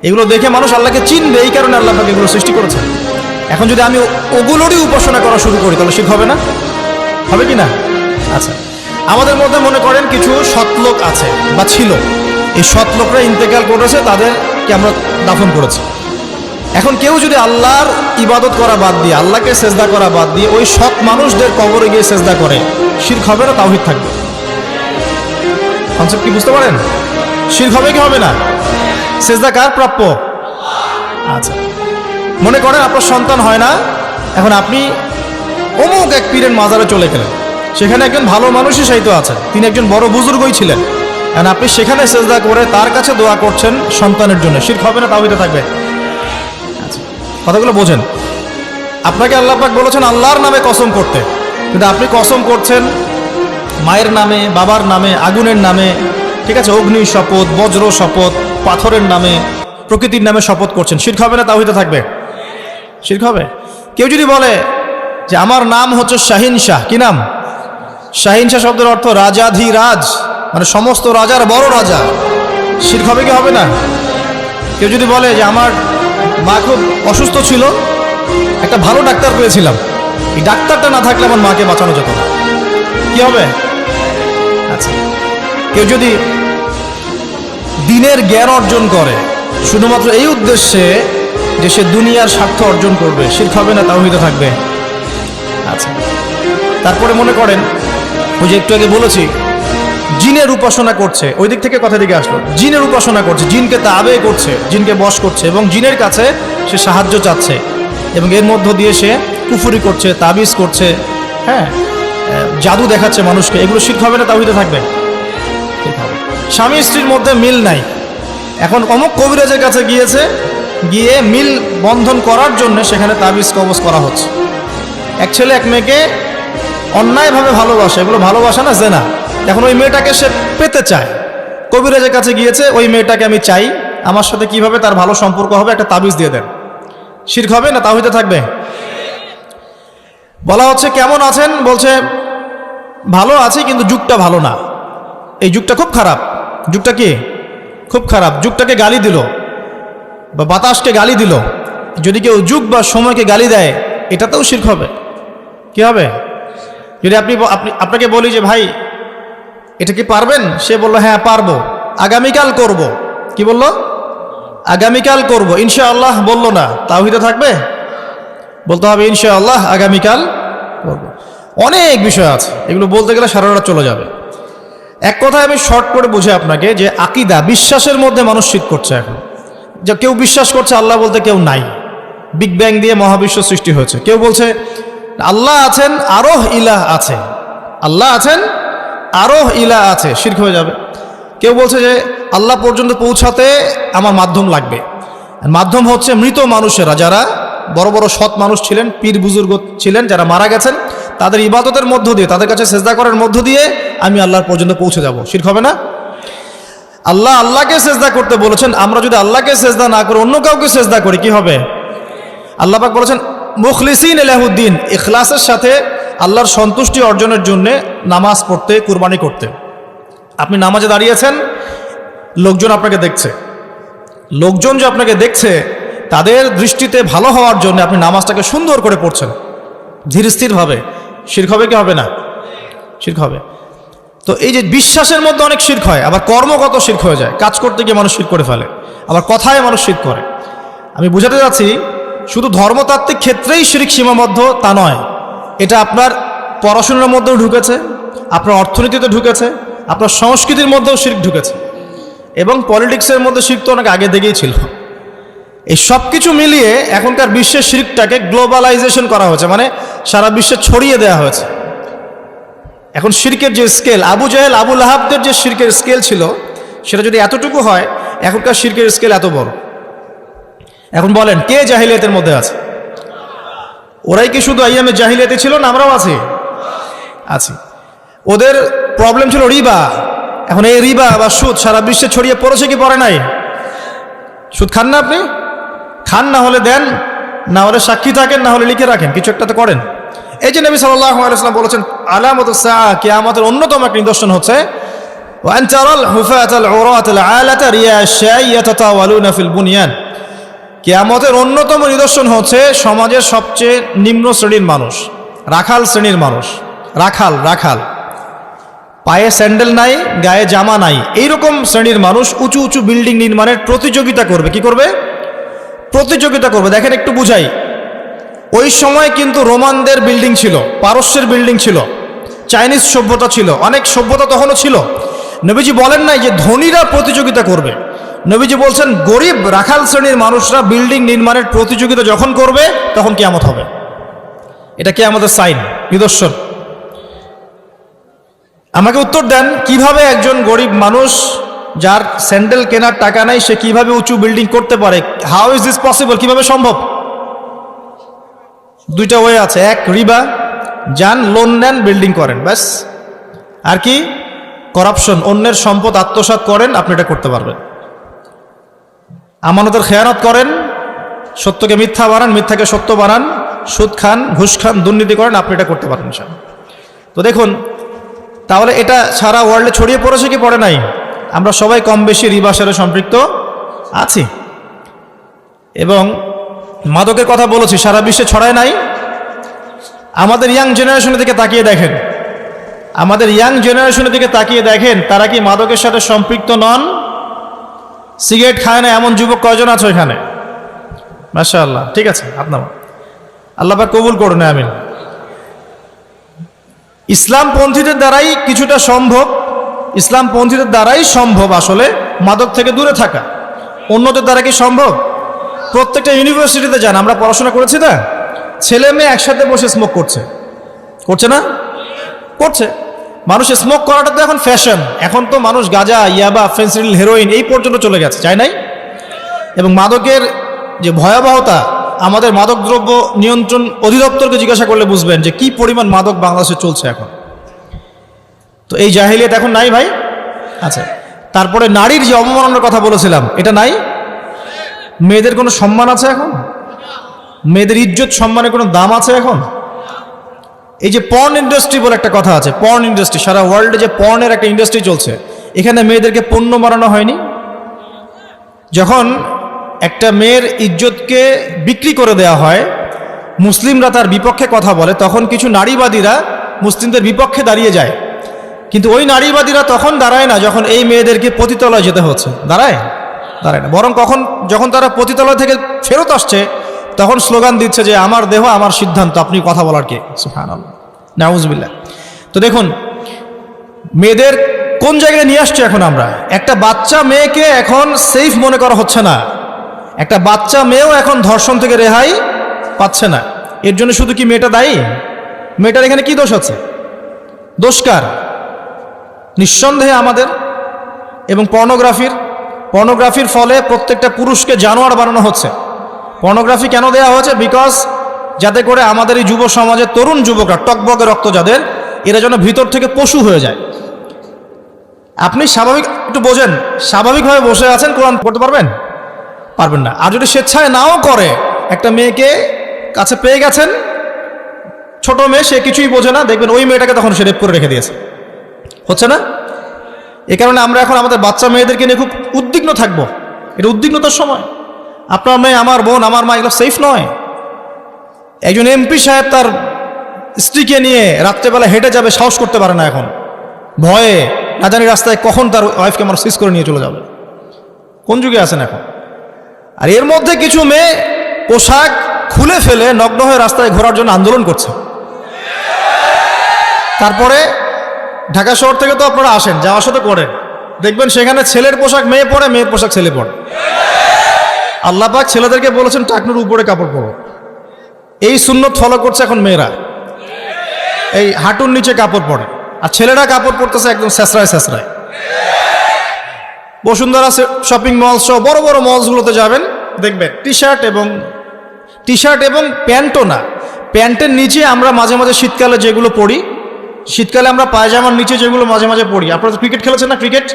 এগুলো দেখে মানুষ আল্লাহকে চিনবে, এই কারণে আল্লাহ পাক এগুলো সৃষ্টি করেছেন। এখন যদি আমি ওগুলোরই উপাসনা করা শুরু করি, তাহলে শিরক হবে না? হবে কি না? আচ্ছা, আমাদের মধ্যে মনে করেন কিছু সৎলোক আছে বা ছিল, এই সৎলোকরা ইন্তেকাল করেছে, তাদেরকে আমরা দাফন করেছি। এখন কেউ যদি আল্লাহর ইবাদত করা বাদ দিয়ে, আল্লাহকে সেজদা করা বাদ দিয়ে ওই সৎ মানুষদের কবরে গিয়ে সেজদা করে, শিরক হবে না তাওহীদ থাকবে? কনসেপ্ট কি বুঝতে পারেন? শিরক হবে কি হবে না? সেজদা কার প্রাপ্য? আচ্ছা, মনে করেন আপনার সন্তান হয় না, এখন আপনি অমুক এক পীরের মাজারে চলে গেলেন, সেখানে একজন ভালো মানুষই সাহিত্য আছেন, তিনি একজন বড় বুজুর্গই ছিলেন, আর আপনি সেখানে সেজদা করে তার কাছে দোয়া করছেন সন্তানের জন্য, শিরক হবে না তাওহীদ থাকবে? আচ্ছা, কথাগুলো বোঝেন। আপনাকে আল্লাহ পাক বলেছেন আল্লাহর নামে কসম করতে, কিন্তু আপনি কসম করছেন মায়ের নামে, বাবার নামে, আগুনের নামে, ঠিক আছে, অগ্নি শপথ, বজ্র শপথ, পাথরের নামে, প্রকৃতির নামে শপথ করছেন, শিরক হবে না তাওহীদ থাকবে? শিরক হবে। কেউ যদি বলে যে আমার নাম হচ্ছে শাহিন শাহ, কি নাম? শাহিন শাহ শব্দের অর্থ রাজাধিরাজ, মানে সমস্ত রাজার বড় রাজা, শিরক হবে কি হবে না? কেউ যদি বলে যে আমার মা খুব অসুস্থ ছিল, একটা ভালো ডাক্তার পেয়েছিলাম, এই ডাক্তারটা না থাকলে আমার মাকে বাঁচানো যেত না, কি হবে? আচ্ছা, কেউ যদি দিনের জ্ঞান অর্জন করে শুধুমাত্র এই উদ্দেশ্যে যে সে দুনিয়ার স্বার্থ অর্জন করবে, শিরক হবে না তাওহীদ থাকবে? আচ্ছা, তারপরে মনে করেন ওই যে একটু আগে বলেছি জিনের উপাসনা করছে, ওই দিক থেকে কথা দিকে আসলো, জিনের উপাসনা করছে, জিনকে তাবে করছে, জিনকে বশ করছে এবং জিনের কাছে সে সাহায্য চাচ্ছে এবং এর মধ্য দিয়ে সে কুফরি করছে, তাবিজ করছে, হ্যাঁ, জাদু দেখাচ্ছে মানুষকে, এগুলো শিরক হবে না তাওহীদে থাকবে? ঠিক হবে। স্বামী স্ত্রীর মধ্যে মিল নাই, এখন অমুক কবিরাজের কাছে গিয়ে মিল বন্ধন করার জন্য সেখানে তাবিজ কবজ করা হচ্ছে। এক ছেলে এক মেয়েকে অন্যায়ভাবে ভালোবাসে, এগুলো ভালোবাসা না, জেনা। এখন ওই মেয়েটাকে সে পেতে চায়, কবিরাজের কাছে গিয়েছে, ওই মেয়েটাকে আমি চাই, আমার সাথে কিভাবে তার ভালো সম্পর্ক হবে, একটা তাবিজ দিয়ে দেন। শিরক হবে না তাওহীদে থাকবে? বলা হচ্ছে কেমন আছেন, বলছে ভালো আছি কিন্তু যুগটা ভালো না, এই যুগটা খুব খারাপ। যুগটা কি খুব খারাপ? যুগটাকে গালি দিল বা বাতাসকে গালি দিল। যদি কেউ যুগ বা সময়কে গালি দেয় এটাতেও শিরক হবে। কি হবে? যদি আপনাকে বলি যে ভাই এটা কি পারবেন, সে বলল হ্যাঁ পারবো, আগামীকাল করব। কি বলল? আগামীকাল করব, ইনশাআল্লাহ বলল না, তাওহীদে থাকবে? বলতে হবে ইনশাআল্লাহ আগামীকাল করব। অনেক বিষয় আছে, এগুলো বলতে গেলে সারা রাত চলে যাবে। এক কথায় আমি শর্ট করে বুঝে আপনাকে যে আকীদা, বিশ্বাসের মধ্যে মানুষ শিরক করছে। এখন যে কেউ বিশ্বাস করছে আল্লাহ বলতে কেউ নাই, বিগ ব্যাং দিয়ে মহাবিশ্ব সৃষ্টি হয়েছে। কেউ বলছে আল্লাহ আছেন, আরোহ ইলাহ আছে, আল্লাহ আছেন, আরোহ ইলাহ আছে, শিরক হয়ে যাবে। কেউ বলছে যে আল্লাহ পর্যন্ত পৌঁছাতে আমার মাধ্যম লাগবে। মাধ্যম হচ্ছে মৃত মানুষেরা, যারা বড় বড় সৎ মানুষ ছিলেন, পীর বুজুর্গ ছিলেন, যারা মারা গেছেন, তাদের ইবাদতের মধ্য দিয়ে, তাদের কাছে সেজদা করার মধ্য দিয়ে আমি আল্লাহর পর্যন্ত পৌঁছে যাব। শিরক হবে না? আল্লাহ আল্লাহকে সেজদা করতে বলেছেন, আমরা যদি আল্লাহকে সেজদা না করে অন্য কাউকে সেজদা করি কি হবে? আল্লাহ পাক বলেছেন মুখলিসিন লাহুদ্দিন, ইখলাসের সাথে আল্লাহর সন্তুষ্টি অর্জনের জন্য নামাজ পড়তে, কুরবানি করতে। আপনি নামাজে দাঁড়িয়েছেন, লোকজন আপনাকে দেখছে, লোকজন যে আপনাকে দেখছে তাদের দৃষ্টিতে ভালো হওয়ার জন্য আপনি নামাজটাকে সুন্দর করে পড়ছেন ধীর স্থিরভাবে, শিরক হবে কি হবে না? শিরক হবে। তো এই যে বিশ্বাসের মধ্যে অনেক শিরক হয়, আবার কর্মগত শিরক হয়ে যায়, কাজ করতে গিয়ে মানুষ শিরক করে ফেলে, আবার কথায় মানুষ শিরক করে। আমি বুঝাতে যাচ্ছি শুধু ধর্মতাত্ত্বিক ক্ষেত্রেই শিরক সীমাবদ্ধ তা নয়, এটা আপনার পড়াশোনার মধ্যেও ঢুকেছে, আপনার অর্থনীতিতে ঢুকেছে, আপনার সংস্কৃতির মধ্যেও শিরক ঢুকেছে, এবং পলিটিক্সের মধ্যে শিরক তো অনেক আগে থেকেই ছিল। এই সব কিছু মিলিয়ে এখনকার বিশ্বের শিরকটাকে গ্লোবালাইজেশন করা হয়েছে, মানে সারা বিশ্বে ছড়িয়ে দেওয়া হয়েছে। এখন শিরকের যে স্কেল, আবু জাহেল আবু লাহাবদের যে শিরকের স্কেল ছিল সেটা যদি এতটুকু হয়, এখনকার শিরকের স্কেল এত বড়। এখন বলেন কে জাহিলিয়াতের মধ্যে আছে? ওরাই কি শুধু আইয়ামে জাহিলিয়াতে ছিল না আমরাও আছি? ওদের প্রবলেম ছিল রিবা। এখন এই রিবা বা সুদ সারা বিশ্বে ছড়িয়ে পড়েছে কি পড়ে নাই? সুদ খান না আপনি? খান, না হলে দেন, না হলে সাক্ষী থাকেন, না হলে লিখে রাখেন, কিছু একটা তো করেন। এই যে নবী সাল্লাল্লাহু আলাইহি ওয়াসাল্লাম বলেছেন আলামাতুস সাআ, কিয়ামতের অন্যতম একটা নিদর্শন হচ্ছে ওয়া আনতারাল হুফাতাল উরাতাল আলাতা রিয়াশাই ইয়াতাতাওয়ালুনা ফিল বুনিয়ান। কিয়ামতের অন্যতম নিদর্শন হচ্ছে সমাজের সবচেয়ে নিম্ন শ্রেণীর মানুষ, রাখাল শ্রেণীর মানুষ, রাখাল পায়ে স্যান্ডেল নাই, গায়ে জামা নাই, এইরকম শ্রেণীর মানুষ উঁচু উঁচু বিল্ডিং নির্মাণের প্রতিযোগিতা করবে। কি করবে? প্রতিযোগিতা করবে। দেখেন একটু বুঝাই, ওই সময় কিন্তু রোমানদের বিল্ডিং ছিল, পারস্যের বিল্ডিং ছিল, চাইনিজ সভ্যতা ছিল, অনেক সভ্যতা তখনও ছিল। নবীজি বলেন নাই যে ধনীরা প্রতিযোগিতা করবে, নবীজি বলছেন গরিব রাখাল শ্রেণীর মানুষরা বিল্ডিং নির্মাণের প্রতিযোগিতা যখন করবে তখন কিয়ামত হবে। এটা কিয়ামতের সাইন, নিদর্শন। আমাকে উত্তর দেন, কিভাবে একজন গরিব মানুষ যার স্যান্ডেল কেনার টাকা নাই সে কিভাবে উঁচু বিল্ডিং করতে পারে? How is this possible? কিভাবে সম্ভব? দুইটা ওয়ে আছে, এক রিবা, যান লোন নেন বিল্ডিং করেন, ব্যাস। আর কি? করাপশন, অন্যের সম্পদ আত্মসাৎ করেন, আপনি এটা করতে পারবেন। আমানতের খেয়ানত করেন, সত্যকে মিথ্যা বানান, মিথ্যাকে সত্য বানান, সুদ খান, ঘুষ খান, দুর্নীতি করেন, আপনি এটা করতে পারবেন। তো দেখুন, তাহলে এটা সারা ওয়ার্ল্ডে ছড়িয়ে পড়েছে কি পড়ে নাই? আমরা সবাই কম বেশি রিবার সাথে সম্পৃক্ত আছি। এবং মাদকের কথা বলেছি, সারা বিশ্বে ছড়ায় নাই? আমাদের ইয়াং জেনারেশনের দিকে তাকিয়ে দেখেন, আমাদের ইয়াং জেনারেশনের দিকে তাকিয়ে দেখেন, তারা কি মাদকের সাথে সম্পৃক্ত নন? সিগারেট খায় না এমন যুবক কয়জন আছে এখানে? মাশাআল্লাহ, ঠিক আছে, আপনার আল্লাহ পাক কবুল করুন, আমিন। ইসলামপন্থীদের দ্বারাই কিছুটা সম্ভব, ইসলামপন্থীদের দ্বারাই সম্ভব আসলে মাদক থেকে দূরে থাকা। অন্যদের দ্বারা কি সম্ভব? প্রত্যেকটা ইউনিভার্সিটিতে যান, আমরা পড়াশোনা করেছি না, ছেলে মেয়ে একসাথে বসে স্মোক করছে, করছে না? করছে। মানুষ স্মোক করাটা তো এখন ফ্যাশন, এখন তো মানুষ গাঁজা, ইয়াবা, ফেন্সিডিল, হেরোইন এই পর্যন্ত চলে গেছে, চাই নাই? এবং মাদকের যে ভয়াবহতা, আমাদের মাদক দ্রব্য নিয়ন্ত্রণ অধিদপ্তরকে জিজ্ঞাসা করলে বুঝবেন যে কি পরিমাণ মাদক বাংলাদেশে চলছে এখন। তো এই জাহেলিয়াত এখন নাই ভাই? আচ্ছা, তারপরে নারীর যে অবমাননার কথা বলেছিলাম, এটা নাই? মেয়েদের কোনো সম্মান আছে এখন? মেয়েদের ইজ্জত সম্মানের কোনো দাম আছে এখন? এই যে পর্ন ইন্ডাস্ট্রি বলে একটা কথা আছে, পর্ন ইন্ডাস্ট্রি, সারা ওয়ার্ল্ডে যে পর্নের একটা ইন্ডাস্ট্রি চলছে, এখানে মেয়েদেরকে পণ্য বানানো হয়নি? যখন একটা মেয়ের ইজ্জতকে বিক্রি করে দেওয়া হয়, মুসলিমরা তার বিপক্ষে কথা বলে, তখন কিছু নারীবাদীরা মুসলিমদের বিপক্ষে দাঁড়িয়ে যায়। কিন্তু ওই নারীবাদীরা তখন দাঁড়ায় না যখন এই মেয়েদেরকে পতিতালয়ে যেতে হচ্ছে, দাঁড়ায় না, বরং যখন তারা পতিতালয় থেকে ফেরত আসছে তখন স্লোগান দিচ্ছে যে আমার দেহ আমার সিদ্ধান্ত, আপনি কথা বলার কে? সুবহানাল্লাহ, নাউজুবিল্লাহ। তো দেখুন মেয়েদের কোন জায়গায় নিয়ে আসছে এখন আমরা। একটা বাচ্চা মেয়েকে এখন সেফ মনে করা হচ্ছে না, একটা বাচ্চা মেয়েও এখন ধর্ষণ থেকে রেহাই পাচ্ছে না। এর জন্য শুধু কি মেয়েটা দায়ী? মেয়েটার এখানে কি দোষ আছে? দোষ কার? নিঃসন্দেহে আমাদের। এবং পর্নোগ্রাফির ফলে প্রত্যেকটা পুরুষকে জানোয়ার বানানো হচ্ছে। পর্নোগ্রাফি কেন দেওয়া হয়েছে? বিকজ যাতে করে আমাদের এই যুব সমাজের তরুণ যুবকরা, টকবগে রক্ত যাদের, এরা যেন ভিতর থেকে পশু হয়ে যায়। আপনি স্বাভাবিক একটু বোঝেন, স্বাভাবিকভাবে বসে আছেন, কোরআন পড়তে পারবেন? পারবেন না। আর যদি স্বেচ্ছায় নাও করে, একটা মেয়েকে কাছে পেয়ে গেছেন, ছোট মেয়ে, সে কিছুই বোঝে না, দেখবেন ওই মেয়েটাকে তখন সে রেপ করে রেখে দিয়েছে, হচ্ছে না? এ কারণে আমরা এখন আমাদের বাচ্চা মেয়েদেরকে নিয়ে খুব উদ্বিগ্ন থাকবো। এটা উদ্বিগ্নতার সময়। আপনার মেয়ে, আমার বোন, আমার মা, এগুলো সেফ নয়। একজন এমপি সাহেব তার স্ত্রীকে নিয়ে রাত্রেবেলা হেঁটে যাবে, সাহস করতে পারে না এখন, ভয়ে, না জানি রাস্তায় কখন তার ওয়াইফকে আমার সিজ করে নিয়ে চলে যাবে। কোন যুগে আছেন এখন? আর এর মধ্যে কিছু মেয়ে পোশাক খুলে ফেলে নগ্ন হয়ে রাস্তায় ঘোরার জন্য আন্দোলন করছে। তারপরে ঢাকা শহর থেকে তো আপনারা আসেন, যাওয়ার সাথে করেন, দেখবেন সেখানে ছেলের পোশাক মেয়ে পরে, মেয়ের পোশাক ছেলে পরে। আল্লাহ পাক ছেলেদেরকে বলেছেন টাকনুর উপরে কাপড় পরো। এই সুন্নত ফলো করছে এখন মেয়েরা, এই হাঁটুর নিচে কাপড় পরে। আর ছেলেরা কাপড় পরতেছে একদম ছেঁচড়ায়। বসুন্ধরা শপিং মল সহ বড় বড় মলসগুলোতে যাবেন, দেখবেন টি শার্ট এবং প্যান্টও না, প্যান্টের নিচে আমরা মাঝে মাঝে শীতকালে যেগুলো পরি, শীতকালে আমরা পায়জামার নিচে যেগুলো মাঝে মাঝে পরি। আপনারা তো ক্রিকেট খেলেছেন না? ক্রিকেট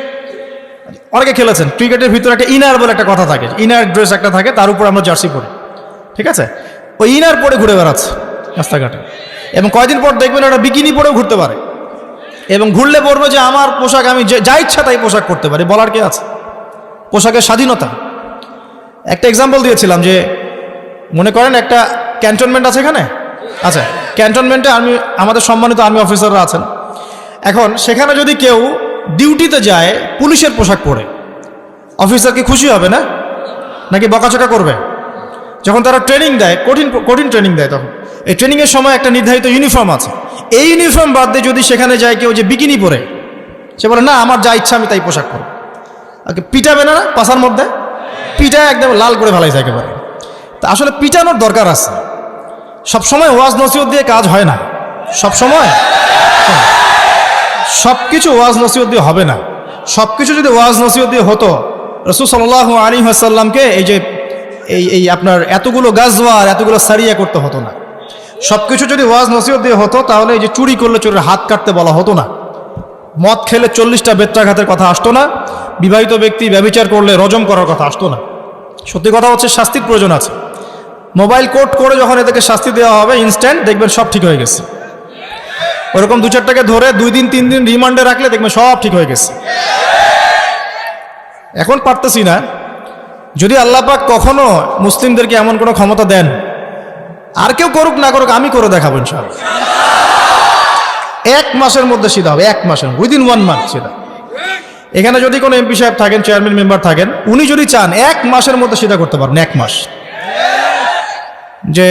অনেকে খেলেছেন। ক্রিকেটের ভিতরে একটা ইনার বলে একটা কথা থাকে, ইনার ড্রেস একটা থাকে, তার উপর আমরা জার্সি পরি, ঠিক আছে? ওই ইনার পরে ঘুরে বেড়াচ্ছে রাস্তাঘাটে, এবং কয়দিন পর দেখবেন ওটা বিকিনি পরেও ঘুরতে পারে, এবং ঘুরলে বলবে যে আমার পোশাক, আমি যা ইচ্ছা তাই পোশাক করতে পারি, বলার কে আছে? পোশাকের স্বাধীনতা। একটা এক্সাম্পল দিয়েছিলাম যে, মনে করেন একটা ক্যান্টনমেন্ট আছে এখানে, আচ্ছা, ক্যান্টনমেন্টে আমাদের সম্মানিত আর্মি অফিসাররা আছেন। এখন সেখানে যদি কেউ ডিউটিতে যায় পুলিশের পোশাক পরে, অফিসার কি খুশি হবে না? নাকি বকাচকা করবে? যখন তারা ট্রেনিং দেয়, কঠিন ট্রেনিং দেয়, তখন এই ট্রেনিংয়ের সময় একটা নির্ধারিত ইউনিফর্ম আছে। এই ইউনিফর্ম বাদ দিয়ে যদি সেখানে যায় কেউ যে বিকিনি পরে, সে বলে না আমার যা ইচ্ছা আমি তাই পোশাক পরব, পিটাবে না পাশার মধ্যে? পিটায় একদম লাল করে ফেলাইছে একেবারে। তা আসলে পিটানোর দরকার আছে। সবসময় ওয়াজ নসিহত দিয়ে কাজ হয় না, সবসময় সব কিছু ওয়াজ নসিহত দিয়ে হবে না। সব কিছু যদি ওয়াজ নসিহত দিয়ে হতো, রাসূল সাল্লাল্লাহু আলাইহি ওয়াসাল্লামকে এই আপনার এতগুলো গাজওয়া আর এতগুলো সারিয়া করতে হতো না। সব কিছু যদি ওয়াজ নসিহত দিয়ে হতো, তাহলে এই যে চুরি করলে চোরের হাত কাটতে বলা হতো না, মদ খেলে 40টা বেত্রাঘাতের কথা আসতো না, বিবাহিত ব্যক্তি ব্যভিচার করলে রজম করার কথা আসতো না। সত্যি কথা হচ্ছে শাস্তির প্রয়োজন আছে। মোবাইল কোর্ট করে যখন এদেরকে শাস্তি দেওয়া হবে, ইনস্ট্যান্ট দেখবেন সব ঠিক হয়ে গেছে। ওরকম 2-4টাকে ধরে 2 দিন 3 দিন রিমান্ডে রাখলে দেখবেন সব ঠিক হয়ে গেছে। এখন পারতেছি না। যদি আল্লাহ পাক কখনো মুসলিমদেরকে এমন কোনো ক্ষমতা দেন, আর কেউ করুক না করুক, আমি করে দেখাবো ইনশাআল্লাহ। 1 মাসের মধ্যে সিধা হবে, 1 মাসের, উইদিন 1 মান্থ সিধা। এখানে যদি কোনো এমপি সাহেব থাকেন, চেয়ারম্যান মেম্বার থাকেন, উনি যদি চান 1 মাসের মধ্যে সিধা করতে পারেন। 1 মাস, যে